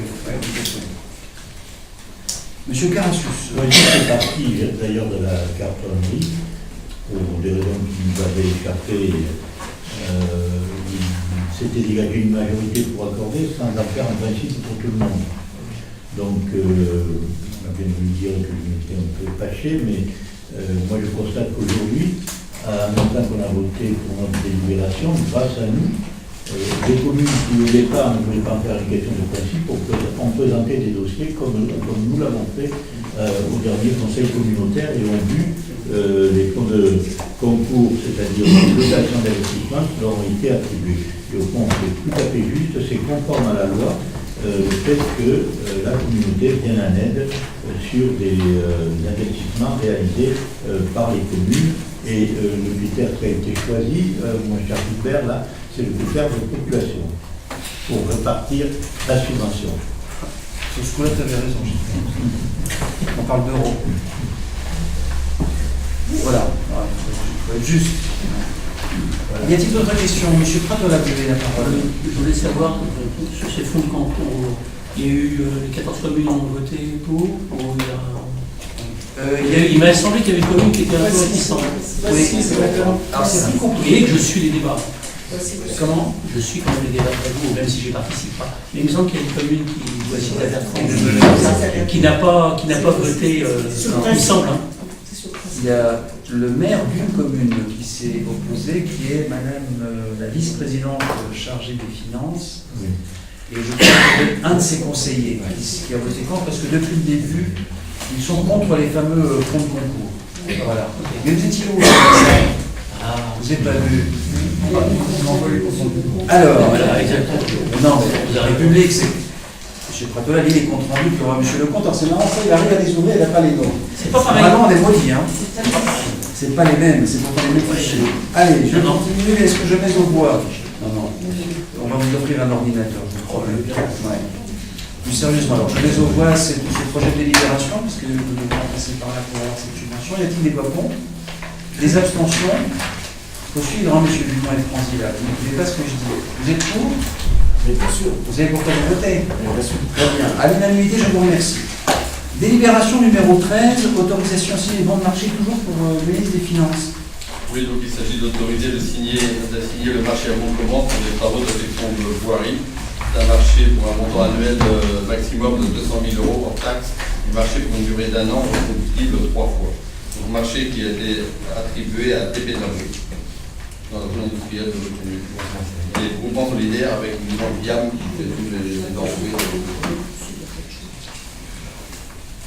Monsieur Carassus. Oui, c'est parti d'ailleurs de la cartonnerie, pour des raisons qui nous avaient échappé. C'était dégagé une majorité pour accorder sans en faire un principe pour tout le monde. Donc, on vient de lui dire que je m'étais un peu fâché, mais moi je constate qu'aujourd'hui, en même temps qu'on a voté pour notre délibération, grâce à nous, les communes qui au départ ne voulaient pas en faire une question de principe ont présenté des dossiers comme nous l'avons fait au dernier conseil communautaire et ont vu les fonds de concours, c'est-à-dire les dotations d'investissement qui leur ont été attribués. Et au fond, c'est tout à fait juste, c'est conforme à la loi, le fait que la communauté vienne en aide sur des investissements réalisés par les communes. Et le critère qui a été choisi, mon cher Hubert, là, c'est le critère de population pour répartir la subvention. Sur ce coup-là, tu avais raison. On parle d'euros. Voilà. Il faut être juste. Voilà. Y a-t-il d'autres questions? Monsieur Pratola, vous avez la parole. Je voulais savoir, sur ces fonds de concours, il y a eu les 14 communes ont voté pour, ou il m'a semblé qu'il y avait une commune qui était un peu réticente. Oui, c'est d'accord. Alors c'est plus compliqué. Et que je suis les débats. Comment? Je suis quand même les débats avec vous, même si je n'y participe pas. Mais il me semble qu'il y a une commune qui n'a pas voté, il me semble. Hein. Il y a le maire d'une commune qui s'est opposé, qui est madame la vice-présidente chargée des finances. Oui. Et je crois qu'un de ses conseillers qui a voté contre, parce que depuis le début, ils sont contre les fameux fonds de concours. Voilà. Mais vous étiez où? Vous n'êtes pas vu. Alors, voilà, exactement. Non, mais la République, c'est. M. Pratola, il est compte rendu pour M. Lecomte. Alors, c'est marrant, ça, il arrive à les ouvrir, il n'a pas les noms. C'est pas pareil. Vraiment, on est maudits, hein. C'est pas les mêmes, c'est pourtant les mêmes fichiers. Allez, je continue. Est-ce que je mets au bois? Non. On va vous offrir un ordinateur, je crois. Ouais. Plus sérieusement, alors, je mets au bois ce projet de délibération, parce que nous devons passer par là pour avoir cette subvention. Y a-t-il des voix contre? Des abstentions? Il faut suivre, hein, M. Dumont et Franzi, là. Vous n'écoutez pas ce que je dis. Vous êtes pour? Mais bien sûr. Vous savez pourquoi vous votez? Bien sûr. Très bien. À l'unanimité, je vous remercie. Délibération numéro 13, autorisation signée bon de marché, toujours pour le ministre des Finances. Oui, donc il s'agit d'autoriser de signer le marché à bon commande pour les travaux d'affection de voirie. C'est un marché pour un montant annuel maximum de 200 000 € hors taxe. Un marché pour une durée d'1 an, reconductible 3 fois. Donc marché qui a été attribué à TP Énergie. dans la zone industrielle de retenue. Les groupements solidaires avec une grande viable qui fait tous les enroués.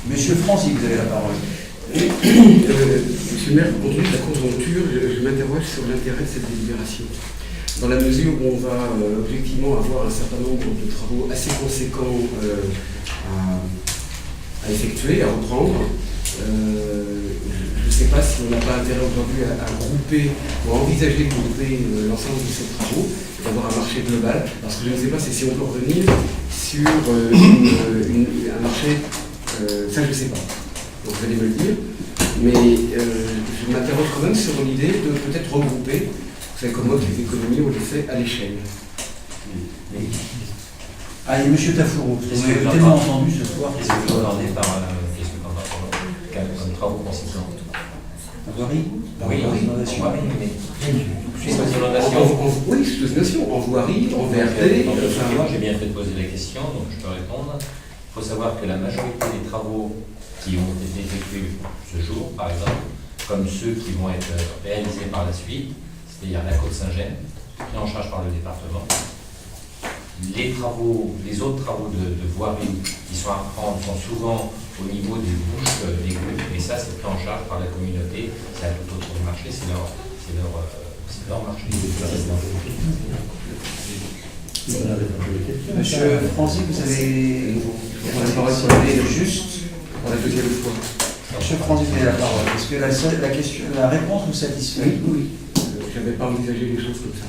Monsieur Franzi, vous avez la parole. Monsieur le maire, compte tenu de la conjoncture, je m'interroge sur l'intérêt de cette délibération. Dans la mesure où on va objectivement avoir un certain nombre de travaux assez conséquents à effectuer, à reprendre, je ne sais pas si on n'a pas intérêt aujourd'hui à grouper ou à envisager de grouper l'ensemble de ces travaux, d'avoir un marché global, parce que je ne sais pas si on peut revenir sur un marché, ça je ne sais pas. Donc vous allez me le dire, mais je m'interroge quand même sur l'idée de peut-être regrouper. Vous savez comment les économies, on les fait à l'échelle. Allez, monsieur Tafourou, vous avez tellement entendu ce soir. Qu'est-ce que vous entendez par comme travaux conséquents? Voirie. Oui, mais oui, sous-inondation, en voirie, en VRT. Moi, j'ai bien fait de poser la question, donc je peux répondre. Il faut savoir que la majorité des travaux qui ont été effectués ce jour, par exemple, comme ceux qui vont être réalisés par la suite, c'est-à-dire la Côte-Saint-Gemme, pris en charge par le département. Les autres travaux de voirie qui sont à prendre sont souvent au niveau des bouches d'égout, mais ça c'est pris en charge par la communauté, c'est à tout autre marché, c'est leur marché. Monsieur Franzi, vous avez la parole juste pour la deuxième fois. Monsieur Franzi, vous avez la parole. Est-ce que la réponse vous satisfait? Oui. Je n'avais pas envisagé les choses comme ça.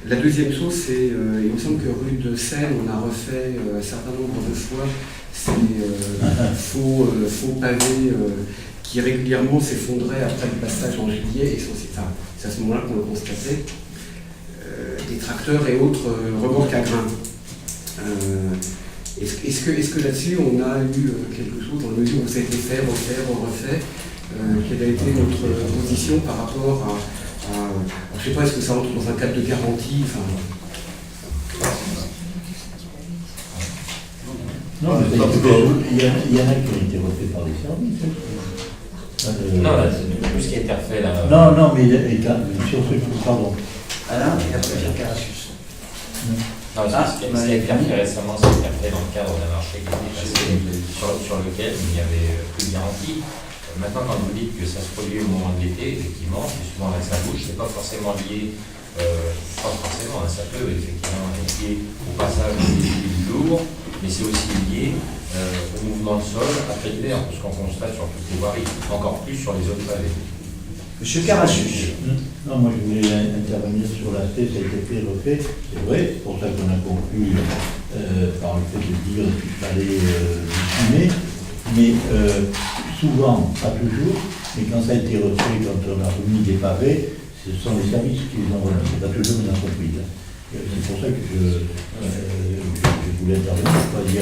La deuxième chose, c'est, il me semble que rue de Seine, on a refait un certain nombre de fois ces faux pavés qui régulièrement s'effondraient après le passage en juillet, et c'est à ce moment-là qu'on le constatait, des tracteurs et autres remorques à grains. Est-ce que là-dessus, on a eu quelque chose dans la mesure où ça a été fait, refait, quelle a été notre position par rapport à je ne sais pas, est-ce que ça rentre dans un cadre de garantie? Non, mais il y en a qui ont été refaits par les services. Non, là, c'est tout ce qui a été refait là. Non, mais sur ce coup, pardon. Alain et après Pierre Carassus. Non, ce qui a été refait récemment, ça a été refait dans le cadre d'un marché qui était passé sur lequel il n'y avait plus de garantie. Maintenant, quand vous dites que ça se produit au moment de l'été, effectivement, c'est souvent là que ça bouge, c'est pas forcément lié, pas forcément, ça peut effectivement être lié au passage des véhicules lourds, mais c'est aussi lié au mouvement de sol après l'hiver, parce qu'on constate sur toutes les voiries, encore plus sur les autres pavés. Monsieur Carassus. Non, moi je voulais intervenir sur l'aspect, ça a été fait, refait, c'est vrai, c'est pour ça qu'on a conclu par le fait de dire qu'il fallait dessiner, mais souvent, pas toujours, mais quand ça a été refait, quand on a remis des pavés, ce sont les services qui les ont remis, c'est pas toujours une entreprise. C'est pour ça que je voulais intervenir. Il y a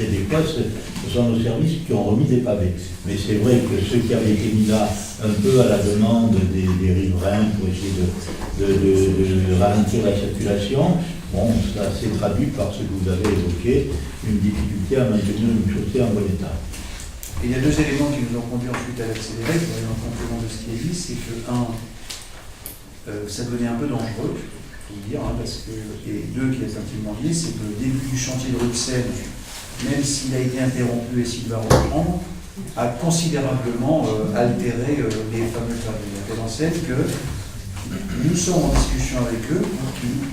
des fois, ce sont nos services qui ont remis des pavés. Mais c'est vrai que ceux qui avaient été mis là un peu à la demande des riverains pour essayer de ralentir la circulation, bon, ça s'est traduit par ce que vous avez évoqué, une difficulté à maintenir une chaussée en bon état. Et il y a deux éléments qui nous ont conduit ensuite à l'accélérer, pour aller en complément de ce qui est dit, c'est que, ça devenait un peu dangereux, il faut le dire, parce que, et deux, qui est intimement lié, c'est que le début du chantier de Bruxelles, même s'il a été interrompu et s'il va reprendre, a considérablement altéré les fameux pavés. La raison c'est que nous sommes en discussion avec eux pour qu'ils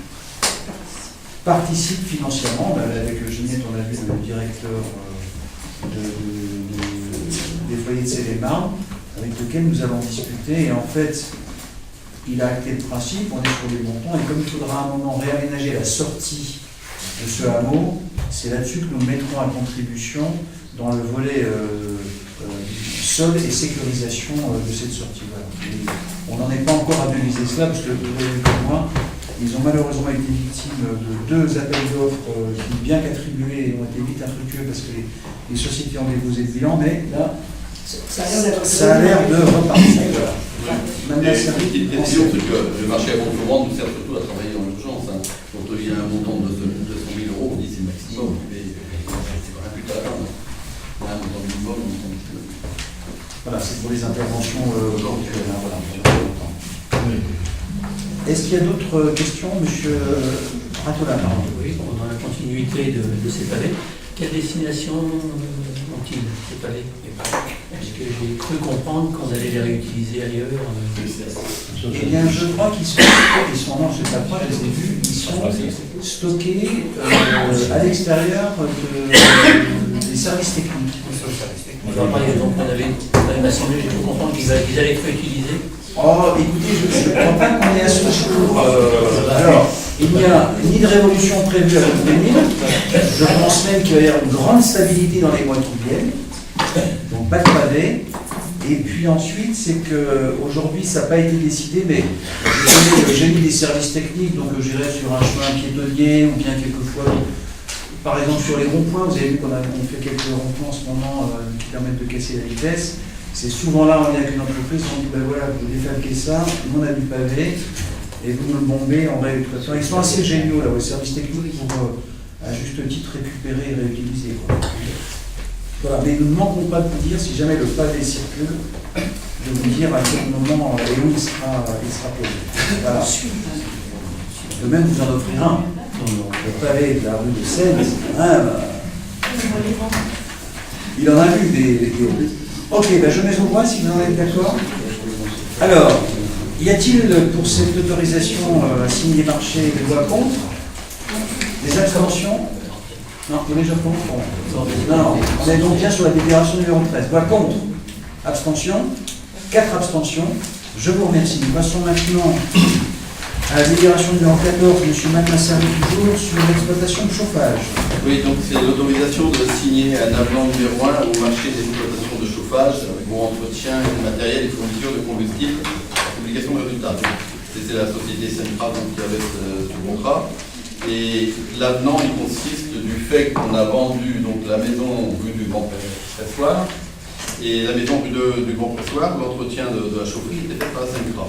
participent financièrement. Avec Ginette, on a vu le directeur des foyers de Seine-et-Marne, avec lequel nous avons discuté, et en fait, il a acté le principe, on est sur les montants, et comme il faudra à un moment réaménager la sortie de ce hameau, c'est là-dessus que nous mettrons à contribution dans le volet sol et sécurisation de cette sortie. Voilà. On n'en est pas encore à analyser cela, parce que vous avez vu comme moi, ils ont malheureusement été victimes de deux appels d'offres qui, bien qu'attribués, ont été vite infructueux parce que les sociétés ont déposé le bilan, mais là, ça a l'air de repartir. Voilà. Une petite précision, c'est que le marché à Montauban nous sert surtout à travailler dans l'urgence. Quand il y a un montant de 200 000 €, on dit c'est le maximum, mais c'est quand même plus tard. Il y a un montant minimum, un montant maximum. Voilà, c'est pour les interventions ponctuelles. Voilà, Est-ce qu'il y a d'autres questions, monsieur Ratola? Oui, dans la continuité de ces palais, quelle destination ont-ils, ces palais? Parce que j'ai cru comprendre qu'on allait les réutiliser ailleurs. Eh bien, je crois qu'ils sont, non, je ne sais pas, je les ai vus, ils sont stockés à l'extérieur des services techniques. Donc on m'a semblé, j'ai cru comprendre qu'ils allaient être réutilisés. Oh, écoutez, je ne crois pas qu'on est à ce jour. Alors, il n'y a ni de révolution prévue à venir. Je pense même qu'il va y avoir une grande stabilité dans les mois qui viennent. Donc, pas de pavé. Et puis ensuite, c'est qu'aujourd'hui, ça n'a pas été décidé, mais je connais le génie des services techniques, donc j'irai sur un chemin piétonnier ou bien quelquefois, par exemple sur les ronds-points. Vous avez vu qu'on fait quelques ronds-points en ce moment qui permettent de casser la vitesse. C'est souvent là, on est avec une entreprise, on dit ben voilà, vous défalquez ça, nous on a du pavé, et vous nous le bombez en réutilisation. Ils sont assez géniaux là, les services techniques, pour à juste titre récupérer et réutiliser. Voilà, mais nous ne manquons pas de vous dire, si jamais le pavé circule, de vous dire à quel moment et où il sera posé. Voilà. De même, vous en offrir un. Le pavé de la rue de Seine, il en a vu des Ok, ben je mets au point si vous en êtes d'accord. Alors, y a-t-il pour cette autorisation à signer marché des voix contre? Des abstentions? Non, vous voulez que je réponde? Non, on est donc bien sur la délibération numéro 13. Voix contre? Abstention? 4 abstentions. Je vous remercie. Nous passons maintenant à la délibération numéro 14, M. Malmassari, toujours sur l'exploitation de chauffage. Oui, donc c'est l'autorisation de signer un avenant numéro 1 au marché des exploitations de chauffage pour entretien et matériel et fourniture de combustible, publication de résultats. C'est la société Sentra qui avait ce contrat. Et l'avenant, il consiste du fait qu'on a vendu donc, la maison rue du Grand Pressoir et la maison rue du Grand Pressoir, l'entretien de la chaufferie était fait par la Sentra.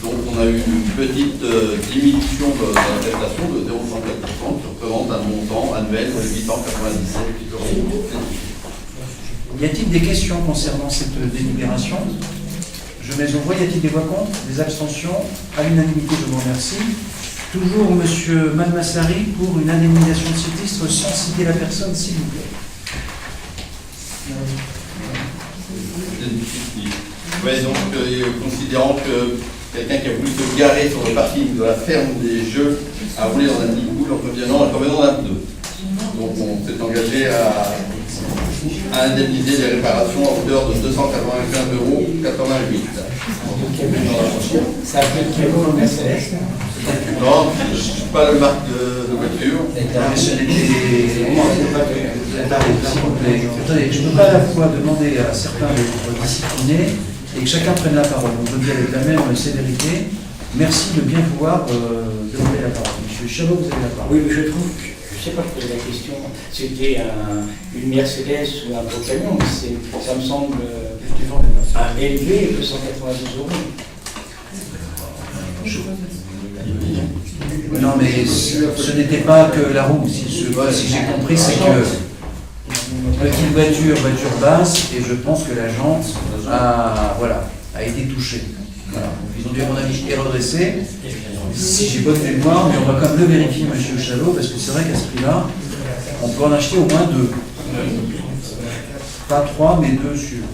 Donc on a eu une petite diminution de la prestation de 0,4% qui représente un montant annuel de 897 euros. Y a-t-il des questions concernant cette délibération? Je mets au voie. Y a-t-il des voix contre? Des abstentions? À l'unanimité, je vous remercie. Toujours M. Malmassari pour une indemnisation de cycliste sans citer la personne, s'il vous plaît. Oui, donc considérant que quelqu'un qui a voulu se garer sur le parking de la ferme des Jeux a roulé dans un petit coup en revenant d'un pneu. Donc on s'est engagé à indemniser les réparations à hauteur de 295,88 €. Ça a fait quel euro Mercedes? Non, je ne suis pas le marque de voiture. Attendez, je ne peux pas à la fois demander à certains d'être disciplinés et que chacun prenne la parole. Donc je dis avec la même sévérité, merci de bien pouvoir demander la parole. Monsieur Chalot, vous avez la parole. Oui, mais je trouve que, je ne sais pas poser la question, c'était une Mercedes ou un gros camion, mais ça me semble élevé, 292 €. Non, mais ce n'était pas que la roue. Si j'ai compris, c'est que petite voiture basse, et je pense que la jante a été touchée. Voilà. Ils ont dû, à mon avis, les redresser. Si j'ai bonne mémoire, mais on va quand même le vérifier, monsieur Chalot, parce que c'est vrai qu'à ce prix-là, on peut en acheter au moins 2. Pas 3, mais 2 sûrs.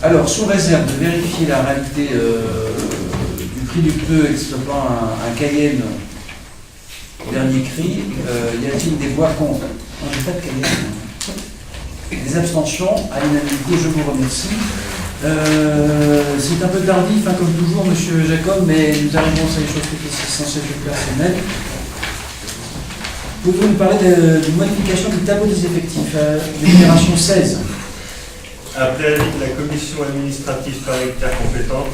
Alors, sous réserve de vérifier la réalité du prix du pneu exploitant un Cayenne dernier cri, y a-t-il des voix contre? Non, j'ai pas de Cayenne. Des abstentions? À l'unanimité, je vous remercie. C'est un peu tardif, hein, comme toujours, monsieur Jacob, mais nous arrivons à des choses qui sont essentielles et personnelles. Pouvez-vous nous parler de modification du tableau des effectifs, de numération 16? Après avis de la commission administrative paritaire compétente,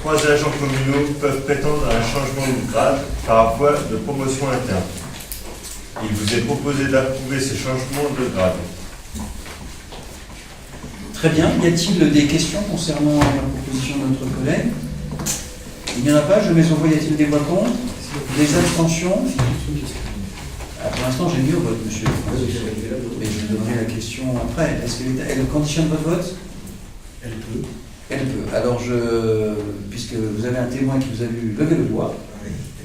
3 agents communaux peuvent prétendre à un changement de grade par voie de promotion interne. Il vous est proposé d'approuver ces changements de grade. Très bien. Y a-t-il des questions concernant la proposition de notre collègue? Il n'y en a pas. Je mets au voie. Y a-t-il des voix contre? Des abstentions? Pour l'instant, j'ai mis au vote, monsieur. Mais je donnerai la question après. Est-ce qu'elle conditionne votre vote? Elle peut. Elle peut. Alors, puisque vous avez un témoin qui vous a vu lever le doigt,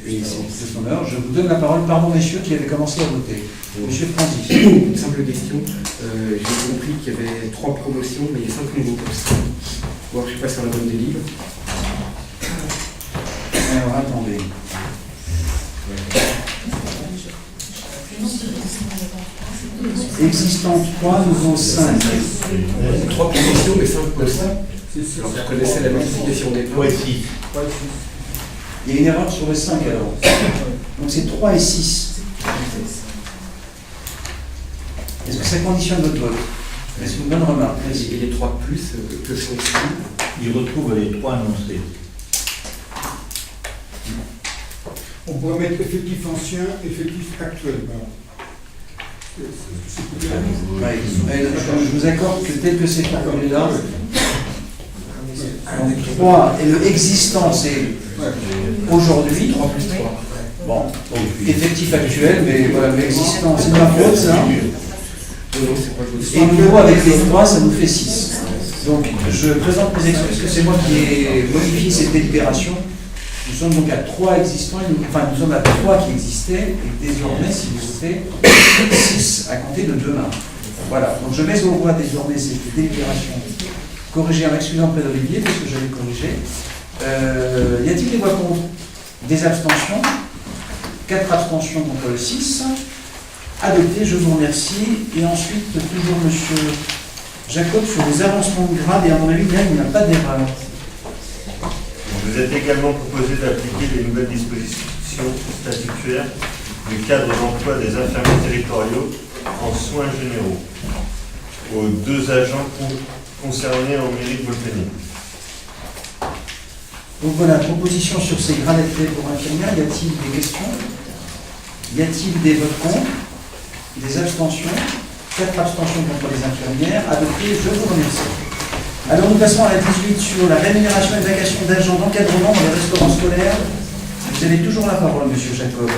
et c'est de son heure, je vous donne la parole. Pardon, messieurs, qui avaient commencé à voter. Monsieur Francis. Une simple question. J'ai compris qu'il y avait 3 promotions, mais il y a 5 nouveaux postes. Bon, je ne suis pas sur la bonne des livres. Alors, attendez. Existant 3, nouveau 5. 3 promotions, mais 5 postes. Alors, vous connaissez la multiplication des postes. Ouais, 6. Il y a une erreur sur le 5 alors. Donc c'est 3 et 6. Est-ce que ça conditionne votre vote? C'est une bonne remarque. Et les 3 de plus que sont-ils? Ils retrouvent les 3 annoncés. On pourrait mettre effectif ancien, effectif actuel. Ouais, je vous accorde que tel que c'est formulé là, donc 3 et le existant c'est aujourd'hui, 3 plus 3. bon, effectif actuel, mais voilà, l'existant c'est de ma faute ça. Et nouveau avec les 3 ça nous fait 6. Donc je présente mes excuses parce que c'est moi qui ai modifié cette délibération. Nous sommes donc à 3 existants, nous sommes à 3 qui existaient, et désormais, si vous voulez, 6 à compter de demain. Voilà, donc je mets au voie désormais cette délibération corrigée en m'excusant près d'Olivier, parce que j'avais corrigé. Y a-t-il des voix contre? Des abstentions? 4 abstentions contre le 6. Adopté, je vous remercie. Et ensuite, toujours M. Jacob sur les avancements de grade, et à mon avis, là, il n'y a pas d'erreur. Vous êtes également proposé d'appliquer les nouvelles dispositions statutaires du cadre d'emploi des infirmiers territoriaux en soins généraux aux 2 agents concernés en mairie de Volpeni. Donc voilà, proposition sur ces grades pour infirmières. Y a-t-il des questions? Y a-t-il des votes contre? Des abstentions? 4 abstentions contre les infirmières. Adopté, je vous remercie. Alors nous passons à la 18 sur la rémunération et vacation d'agents d'encadrement dans les restaurants scolaires. Vous avez toujours la parole, Monsieur Jacob.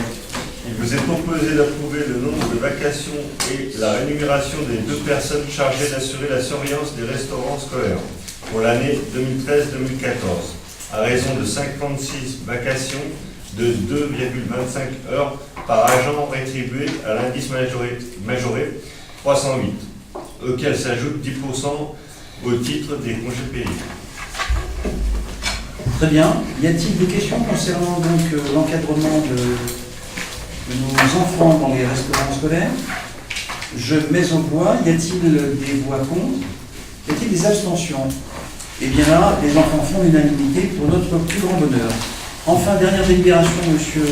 Il vous est proposé d'approuver le nombre de vacations et la rémunération des 2 personnes chargées d'assurer la surveillance des restaurants scolaires pour l'année 2013-2014, à raison de 56 vacations de 2,25 heures par agent rétribué à l'indice majoré 308, auquel s'ajoute 10% au titre des congés payés. Très bien. Y a-t-il des questions concernant donc l'encadrement de nos enfants dans les restaurants scolaires? Je mets au voie. Y a-t-il des voix contre? Y a-t-il des abstentions? Eh bien là, les enfants font l'unanimité pour notre plus grand bonheur. Enfin, dernière délibération, Monsieur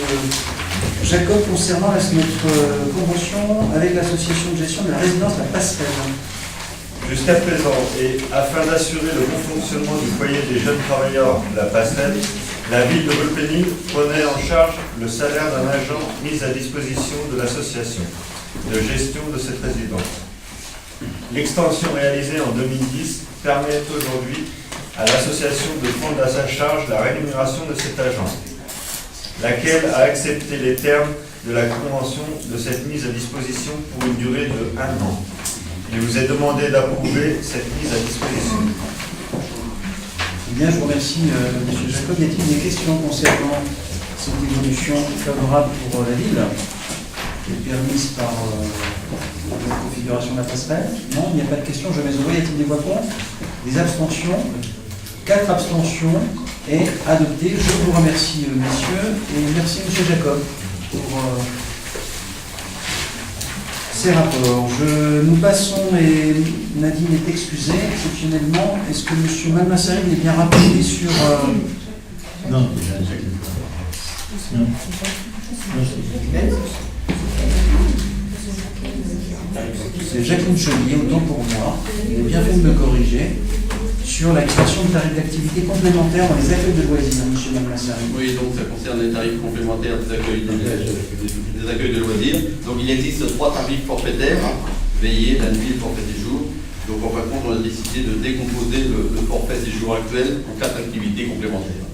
Jacob, concernant notre convention avec l'association de gestion de la résidence La Passerelle. Jusqu'à présent, et afin d'assurer le bon fonctionnement du foyer des jeunes travailleurs de la Passerelle, la ville de Volpeni prenait en charge le salaire d'un agent mis à disposition de l'association de gestion de cette résidence. L'extension réalisée en 2010 permet aujourd'hui à l'association de prendre à sa charge la rémunération de cet agent, laquelle a accepté les termes de la convention de cette mise à disposition pour une durée de 1 an. Il vous est demandé d'approuver cette mise à disposition. Bien, je vous remercie, M. Jacob. Y a-t-il des questions concernant cette évolution favorable pour la ville, qui est permise par la configuration de la passerelle? Non, il n'y a pas de questions. Je mets au voie. Y a-t-il des voix contre? Des abstentions? 4 abstentions et adopté. Je vous remercie, messieurs, et merci, M. Jacob, pour ces rapports. Nous passons, et Nadine est excusée exceptionnellement. Est-ce que M. Malmassari est bien rapporté sur... Non. C'est Jacqueline Chaulier, autant pour moi. Il a bien fait de me corriger sur la création de tarifs d'activité complémentaires dans les accueils de loisirs, M. Malmassari. Oui, donc ça concerne les tarifs complémentaires des accueils de loisirs. Donc il existe 3 tarifs forfaitaires, veillée, la nuit et le forfait séjour. Donc en fin de compte, on a décidé de décomposer le forfait séjour actuel en 4 activités complémentaires.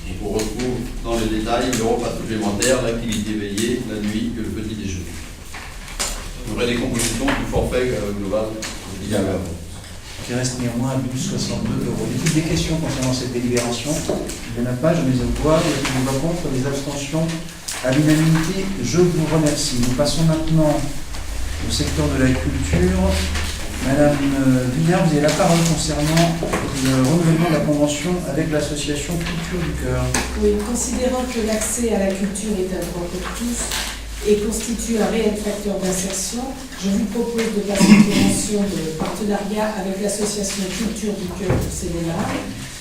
Donc on retrouve dans le détail le repas supplémentaire, l'activité veillée, la nuit et le petit déjeuner. Il y aurait des compositions du forfait global qu'il y avait avant. qui reste néanmoins à 12,62 €. Y a-t-il des questions concernant cette délibération? Il n'y en a pas, je mets au voix. Y a-t-il des voix contre, des abstentions? À l'unanimité, je vous remercie. Nous passons maintenant au secteur de la culture. Madame Villard, vous avez la parole concernant le renouvellement de la convention avec l'association Culture du Cœur. Oui, considérant que l'accès à la culture est un droit pour tous et constitue un réel facteur d'insertion, je vous propose de passer une convention de partenariat avec l'association Culture du Cœur du Sénégal.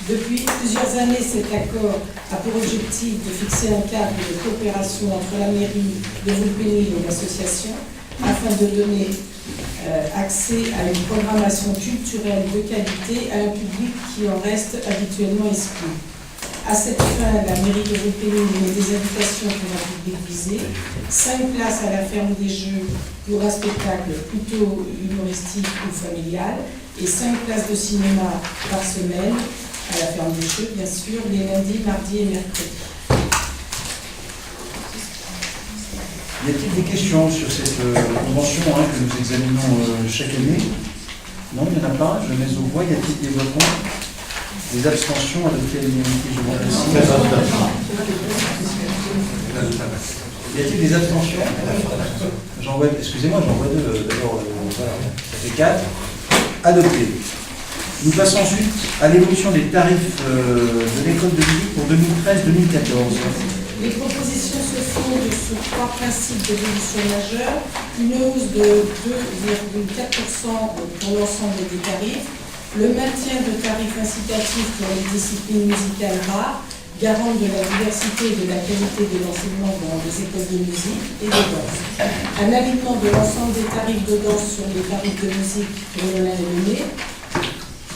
Depuis plusieurs années, cet accord a pour objectif de fixer un cadre de coopération entre la mairie de Vulpénil et l'association afin de donner accès à une programmation culturelle de qualité à un public qui en reste habituellement exclu. À cette fin, la mairie de Vulpénil met des invitations pour un public visé, 5 places à la ferme des Jeux pour un spectacle plutôt humoristique ou familial et 5 places de cinéma par semaine à la ferme des Jeux, bien sûr, les lundis, mardis et mercredis. Y a-t-il des questions sur cette convention que nous examinons chaque année? Non, il n'y en a pas. Je mets au voix. Y a-t-il des voix contre? Des abstentions adoptées à l'unanimité? Je vous remercie. Y a-t-il des abstentions? Excusez-moi, j'en vois 2 d'abord. Voilà. Ça fait 4. Adopté. Nous passons ensuite à l'évolution des tarifs de l'école de musique pour 2013-2014. Les propositions se fondent sur 3 principes d'évolution majeure. Une hausse de 2,4% pour l'ensemble des tarifs, le maintien de tarifs incitatifs pour les disciplines musicales rares, garantes de la diversité et de la qualité de l'enseignement dans les écoles de musique et de danse. Un alignement de l'ensemble des tarifs de danse sur les tarifs de musique pour le lin et le nez.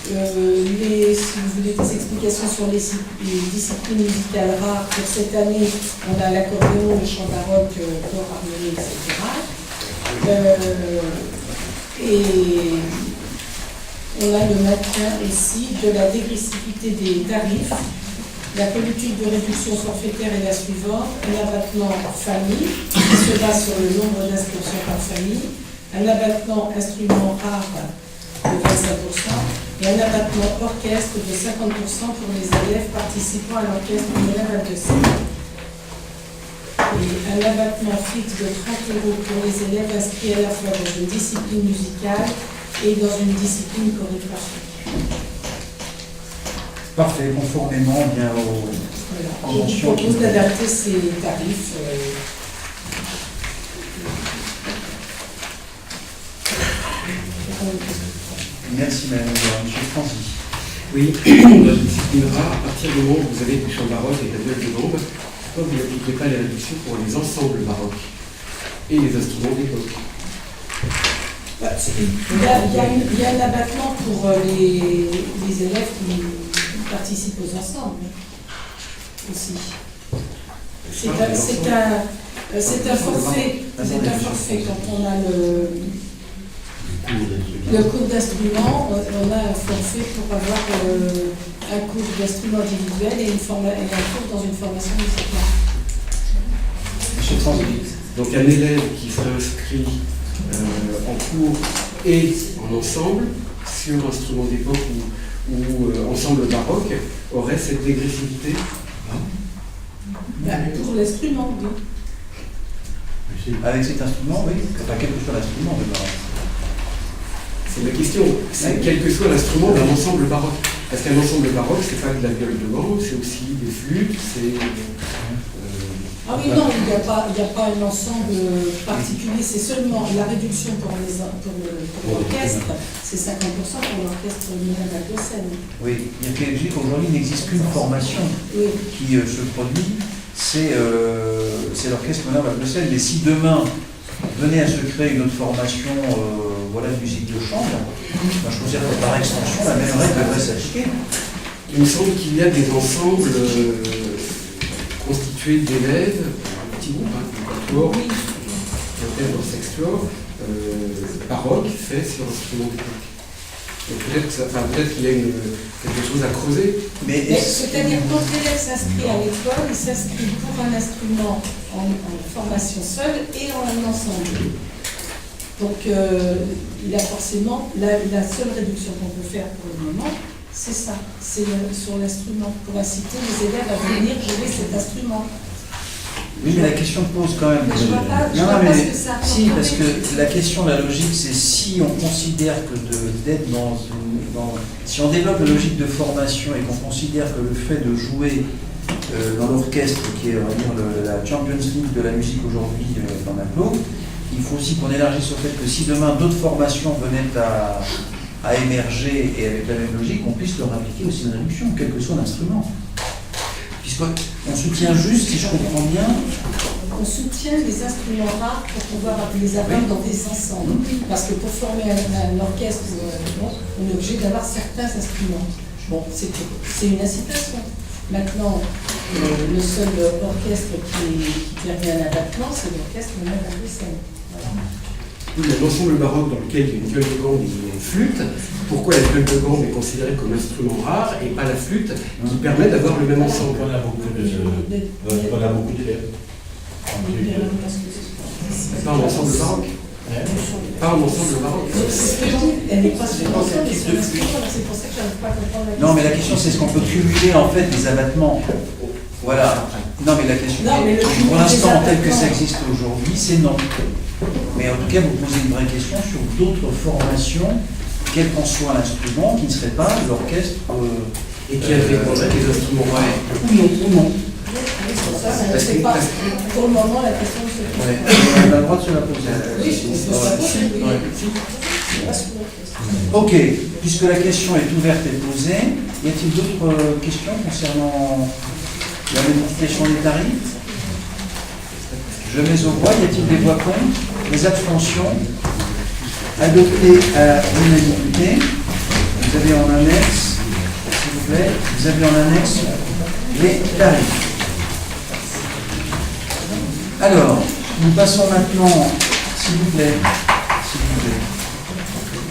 Si vous voulez des explications sur les disciplines musicales rares, pour cette année, on a l'accordéon, le chant baroque, corps harmonique, etc. Et on a le maintien ici de la dégressivité des tarifs. La politique de réduction forfaitaire est la suivante: un abattement famille, qui se base sur le nombre d'inscriptions par famille, un abattement instrument rare de 25%, et un abattement orchestre de 50% pour les élèves participant à l'orchestre numéro 22. Et un abattement fixe de 30 € pour les élèves inscrits à la fois dans une discipline musicale et dans une discipline chorégraphique. Parfait, conformément bien aux conventions. Je propose d'adapter ces tarifs. Merci Madame Monsieur Franzi. Oui, la discipline rare, à partir du moment où vous avez du chant baroque et de la duel de gambe, pourquoi vous n'appliquez pas les réductions pour les ensembles baroques et les instruments d'époque? Il y a un abattement pour les élèves qui participent aux ensembles aussi. C'est un forfait quand on a le cours d'instrument, on a un forfait pour avoir un cours d'instrument individuel et un cours dans une formation musicale. Monsieur Franzi. Donc un élève qui serait inscrit en cours et en ensemble, sur instrument d'époque ou ensemble baroque, aurait cette dégressivité? Pour l'instrument, oui. Avec cet instrument, oui. Enfin, quel que soit l'instrument, de baroque. C'est la question. C'est quel que soit l'instrument d'un ensemble baroque. Parce qu'un ensemble baroque, c'est pas de la viole de gambe, c'est aussi des flûtes, c'est... Ah oui, non, il n'y a pas un ensemble particulier, c'est seulement la réduction pour l'orchestre, c'est 50% pour l'orchestre Mireval de Seine. Oui, il y a quelque chose qu'aujourd'hui il n'existe qu'une formation qui se produit, c'est l'orchestre Mireval de Seine. Mais si demain venait à se créer une autre formation de musique de chambre, je considère que par extension, la même règle devrait s'appliquer. Il me semble qu'il y a des ensembles constitués d'élèves, un petit groupe, quatuor, orchestre sextuor, baroque, fait sur instrument d'époque. Peut-être qu'il y a quelque chose à creuser. C'est-à-dire quand l'élève s'inscrit à l'école, il s'inscrit pour un instrument en formation seule et en un ensemble. Donc il a forcément, la seule réduction qu'on peut faire pour le moment, c'est ça, c'est sur l'instrument, pour inciter les élèves à venir jouer cet instrument. Oui, mais la question pose quand même. Mais je vois pas, je non, vois mais pas ce que ça apporte. si, parce que la question, la logique, c'est si on considère que d'être si on développe la logique de formation et qu'on considère que le fait de jouer dans l'orchestre, qui est, on va dire, la Champions League de la musique aujourd'hui dans l'Aplo, il faut aussi qu'on élargisse au fait que si demain d'autres formations venaient à émerger et avec la même logique, on puisse leur appliquer aussi une réduction, quel que soit l'instrument. Puisqu'on soutient juste, si je comprends bien... On soutient les instruments rares pour pouvoir les avoir dans des ensembles. Parce que pour former un orchestre, on est obligé d'avoir certains instruments. Bon, c'est une incitation. Maintenant, le seul orchestre qui permet un abattement, c'est l'orchestre de Madame de Seine. Voilà. Oui, il y a l'ensemble baroque dans lequel il y a une gueule de gande et une flûte. Pourquoi la gueule de gande est considérée comme instrument rare et pas la flûte qui permet d'avoir le même ensemble? On a beaucoup de faits. Pas un ensemble baroque. Pas un ensemble baroque. Elle n'est pas sur l'ensemble, c'est sur l'instrument, c'est pour ça que je n'arrive pas à comprendre la question. Non, mais la question, c'est est-ce qu'on peut cumuler en fait des abattements? Voilà. Non, mais la question, pour l'instant, tel que ça existe aujourd'hui, c'est non. Mais en tout cas, vous posez une vraie question sur d'autres formations, quel qu'en soit l'instrument, qui ne serait pas l'orchestre et qui répondrait des instruments rares. Ou non. Pour le moment, la question se pose. On a le droit de se la poser. Oui, je pense que ça pose. Ok, puisque la question est ouverte et posée, y a-t-il d'autres questions concernant la modification des tarifs? Je mets au voix. Y a-t-il des voix contre? Les abstentions? Adopté à l'unanimité. Vous avez en annexe, s'il vous plaît, vous avez en annexe les tarifs. Alors, nous passons maintenant, s'il vous plaît,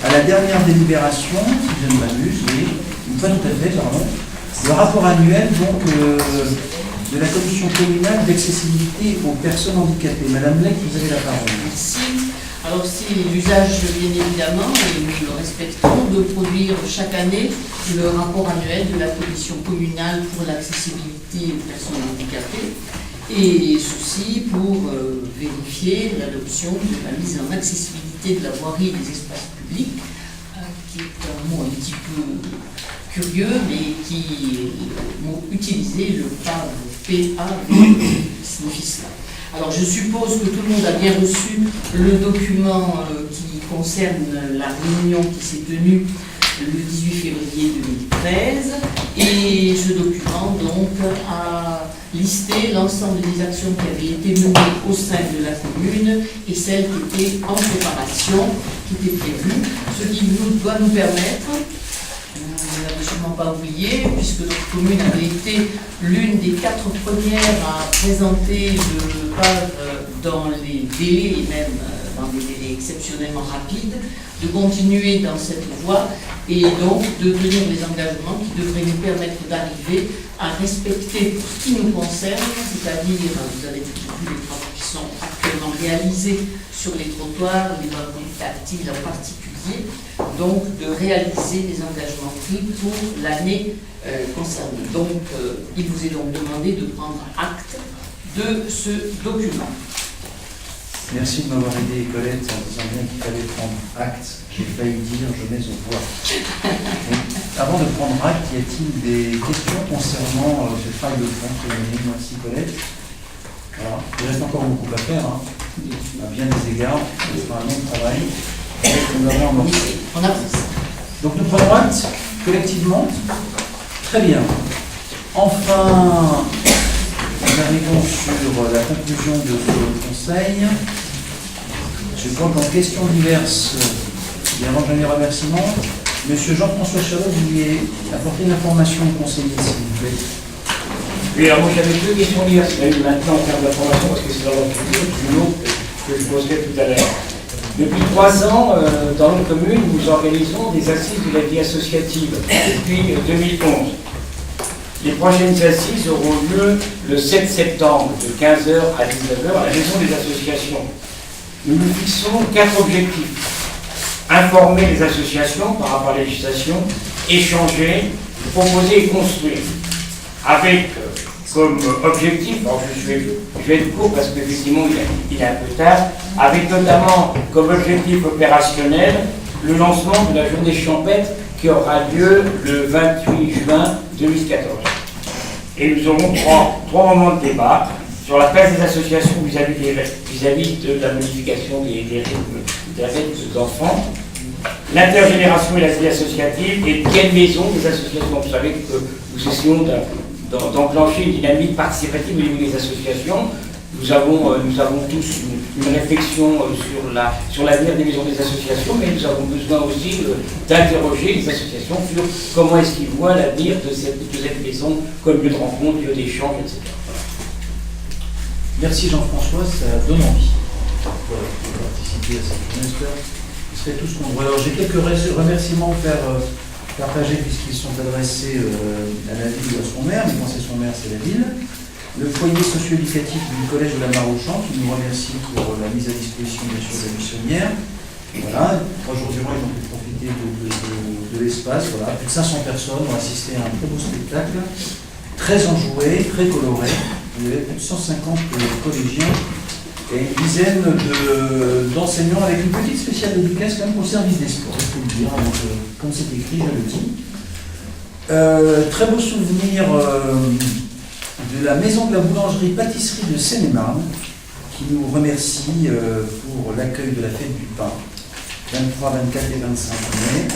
à la dernière délibération, si je ne m'abuse, oui, pas tout à fait, pardon, le rapport annuel donc, de la commission communale d'accessibilité aux personnes handicapées. Madame Lec, vous avez la parole. Merci. Alors c'est l'usage bien évidemment, et nous le respectons, de produire chaque année le rapport annuel de la commission communale pour l'accessibilité aux personnes handicapées. Et ceci pour vérifier l'adoption de la mise en accessibilité de la voirie et des espaces publics, qui est un mot un petit peu curieux, mais qui m'ont utilisé le PA signifie cela. Alors je suppose que tout le monde a bien reçu le document qui concerne la réunion qui s'est tenue le 18 février 2013, et ce document donc a listé l'ensemble des actions qui avaient été menées au sein de la commune et celles qui étaient en préparation, qui étaient prévues, ce qui doit nous permettre, on n'a absolument pas oublié, puisque notre commune avait été l'une des 4 premières à présenter le PAV dans les délais, et même dans des délais exceptionnellement rapides, de continuer dans cette voie et donc de tenir les engagements qui devraient nous permettre d'arriver à respecter ce qui nous concerne, c'est-à-dire, vous avez vu les travaux qui sont actuellement réalisés sur les trottoirs, les balcons tactiles en particulier, donc de réaliser les engagements pris pour l'année concernée. Donc, il vous est donc demandé de prendre acte de ce document. Merci de m'avoir aidé, Colette, en disant bien qu'il fallait prendre acte. J'ai failli dire, je mets au voix. Avant de prendre acte, y a-t-il des questions concernant ce travail de fond que vous avez mené? Merci, Colette. Voilà. Il reste encore beaucoup à faire, hein. À bien des égards. Ce sera un long travail. Nous avons amorcé. Donc nous prenons acte collectivement. Très bien. Enfin, nous arrivons sur la conclusion de ce conseil. Je crois qu'en questions diverses, et avant de donner remerciements, M. Jean-François Chalot, vous vouliez apporter une information au conseiller, s'il vous plaît. Oui, alors moi j'avais 2 questions diverses maintenant en termes d'information, parce que c'est dans l'ordre du jour que je poserai tout à l'heure. Depuis 3 ans, dans notre commune, nous organisons des assises de la vie associative depuis 2011. Les prochaines assises auront lieu le 7 septembre, de 15h à 19h, à la Maison des associations. nous nous fixons 4 objectifs. Informer les associations par rapport à la législation, échanger, proposer et construire. Avec comme objectif, alors je vais être court parce qu'effectivement il est un peu tard, avec notamment comme objectif opérationnel le lancement de la journée champêtre qui aura lieu le 28 juin 2014. Et nous aurons trois moments de débat sur la place des associations vis-à-vis de la modification des rythmes d'enfants, l'intergénération et la vie associative, et quelle maison des associations. Vous savez que nous essayons d'enclencher une dynamique participative au niveau des associations. Nous avons tous une réflexion sur l'avenir des maisons des associations, mais nous avons besoin aussi d'interroger les associations sur comment est-ce qu'ils voient l'avenir de cette maison comme lieu de rencontre, lieu d'échange, etc. Merci Jean-François, ça donne envie de participer à cette journée. Ce serait tout ce qu'on voit. Alors j'ai quelques remerciements à faire partager puisqu'ils sont adressés à la ville ou à son maire, mais quand c'est son maire, c'est la ville. Le foyer socio-éducatif du collège de la Mare-aux-Champs qui nous remercie pour la mise à disposition bien sûr de la buissonnière. Voilà, 3 jours durant, ils ont pu profiter de l'espace. Voilà, plus de 500 personnes ont assisté à un très beau spectacle, très enjoué, très coloré. Il y avait plus de 150 collégiens et une dizaine d'enseignants avec une petite spéciale dédicace quand même au service des sports, il faut le dire, donc, comme c'est écrit, je le dis. Très beau souvenir de la maison de la boulangerie-pâtisserie de Seine-et-Marne, qui nous remercie pour l'accueil de la fête du pain, 23, 24 et 25 mai,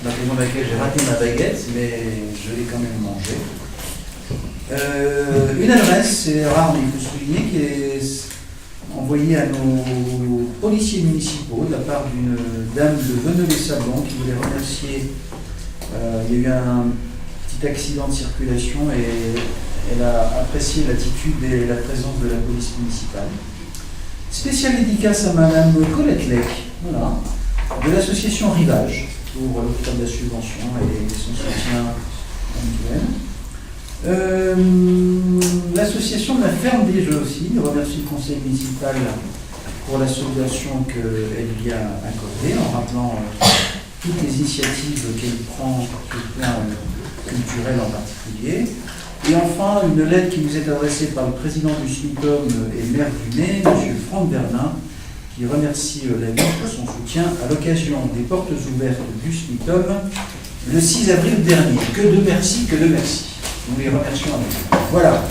l'occasion de laquelle j'ai raté ma baguette, mais je l'ai quand même mangée. Une adresse, c'est rare mais il faut souligner, qui est envoyée à nos policiers municipaux de la part d'une dame de Veneux-les-Sablons qui voulait remercier. Il y a eu un petit accident de circulation et elle a apprécié l'attitude et la présence de la police municipale. Spéciale dédicace à Madame Colette Lec, voilà, de l'association Rivage pour l'octroi de la subvention et son soutien habituel. L'association de la Ferme des Jeux aussi remercie le conseil municipal pour la subvention qu'elle lui a accordée en rappelant toutes les initiatives qu'elle prend sur le plan culturel en particulier. Et enfin, une lettre qui nous est adressée par le président du SMICOM et maire du Nez, M. Franck Bernin, qui remercie la ville pour son soutien à l'occasion des portes ouvertes du SMICOM le 6 avril dernier. Que de merci, que de merci. Nous les remercions à nous. Voilà.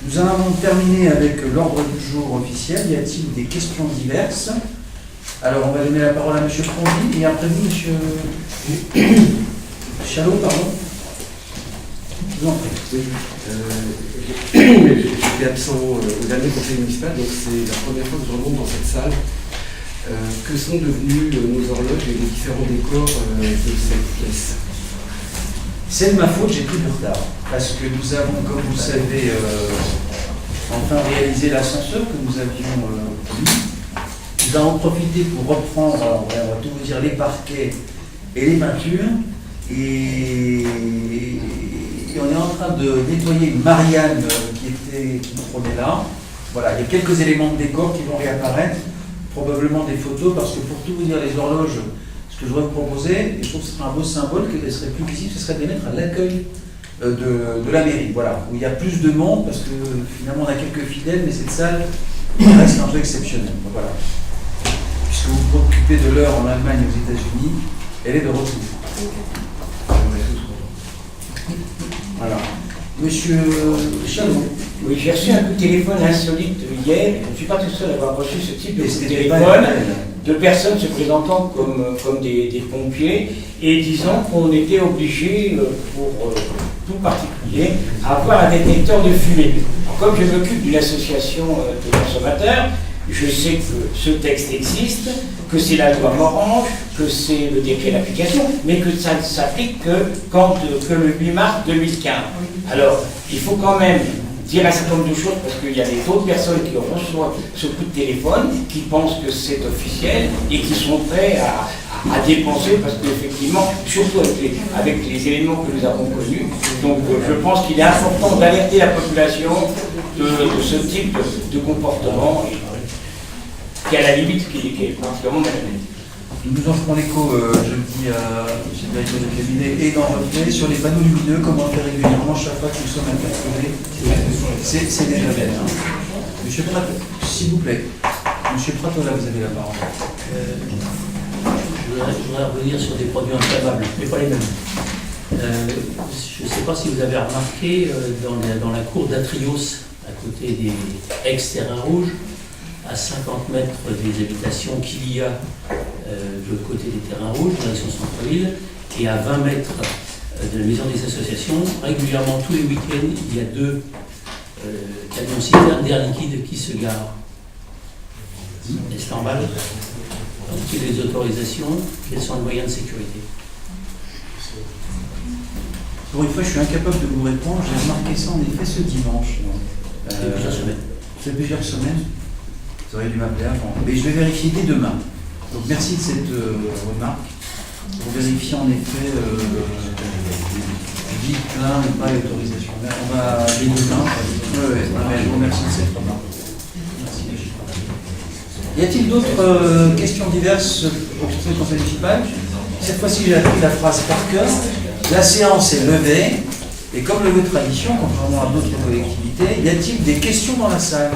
Nous en avons terminé avec l'ordre du jour officiel. Y a-t-il des questions diverses? Alors, on va donner la parole à M. Frondy et après vous, M. Chalot, pardon. Je vous en prie. Oui. J'étais absent au dernier conseil municipal, donc c'est la première fois que je remonte dans cette salle. Que sont devenus nos horloges et les différents décors de cette pièce? C'est de ma faute, j'ai pris du retard. Parce que nous avons, comme vous le savez, enfin réalisé l'ascenseur que nous avions mis. Nous avons profité pour reprendre, alors, on va tout vous dire, les parquets et les peintures. Et on est en train de nettoyer une Marianne qui trônait là. Voilà, il y a quelques éléments de décor qui vont réapparaître, probablement des photos, parce que pour tout vous dire, les horloges, ce que je voudrais vous proposer, et je trouve que ce serait un beau symbole, qu'elles seraient plus visibles, ce serait de les mettre à l'accueil de la mairie, voilà, où il y a plus de monde, parce que finalement on a quelques fidèles, mais cette salle reste un peu exceptionnelle. Voilà. Puisque vous vous occupez de l'heure en Allemagne et aux États-Unis, elle est de retour. Voilà. Monsieur Chalot. Oui, j'ai reçu un coup de téléphone insolite hier. Je ne suis pas tout seul à avoir reçu ce type de coup de téléphone de personnes se présentant comme des pompiers et disant qu'on était obligé, pour tout particulier, à avoir un détecteur de fumée. Alors, comme je m'occupe d'une association de consommateurs, je sais que ce texte existe, que c'est la loi Morange, que c'est le décret d'application, mais que ça ne s'applique que le 8 mars 2015. Alors, il faut quand même dire un certain nombre de choses, parce qu'il y a d'autres personnes qui reçoivent ce coup de téléphone, qui pensent que c'est officiel, et qui sont prêts à dépenser, parce qu'effectivement, surtout avec les éléments que nous avons connus, donc je pense qu'il est important d'alerter la population de ce type de comportement. qui est à la limite, qui est particulièrement malhonnête. Nous en ferons l'écho, je le dis à M. le directeur de cabinet, et dans retrait sur les panneaux lumineux, comment on fait régulièrement chaque fois que nous sommes interpellés. C'est déjà fait. Hein. Monsieur Prat, s'il vous plaît. Monsieur Pratola, vous avez la parole. Je voudrais revenir sur des produits inflammables, mais pas les mêmes. Je ne sais pas si vous avez remarqué, dans la cour d'Atrios, à côté des ex-terrains rouges, à 50 mètres des habitations qu'il y a de l'autre côté des terrains rouges, direction centre-ville, et à 20 mètres de la maison des associations, régulièrement tous les week-ends, il y a 2 camions citernes d'air liquide qui se garent. Est-ce normal? Ont-ils les autorisations? Quels sont les moyens de sécurité? Pour une fois, je suis incapable de vous répondre. J'ai remarqué ça en effet ce dimanche. Ça fait plusieurs semaines. Ça fait plusieurs semaines. Vous auriez dû m'appeler avant. Mais je vais vérifier dès demain. Donc merci de cette remarque. Pour vérifier en effet vide, plein ou pas l'autorisation. On va dès demain. Je vous remercie de cette remarque. Y a-t-il d'autres questions diverses au conseil municipal? Cette fois-ci, j'ai appris la phrase par cœur. La séance est levée. Et comme le veut tradition, contrairement à d'autres collectivités, y a-t-il des questions dans la salle?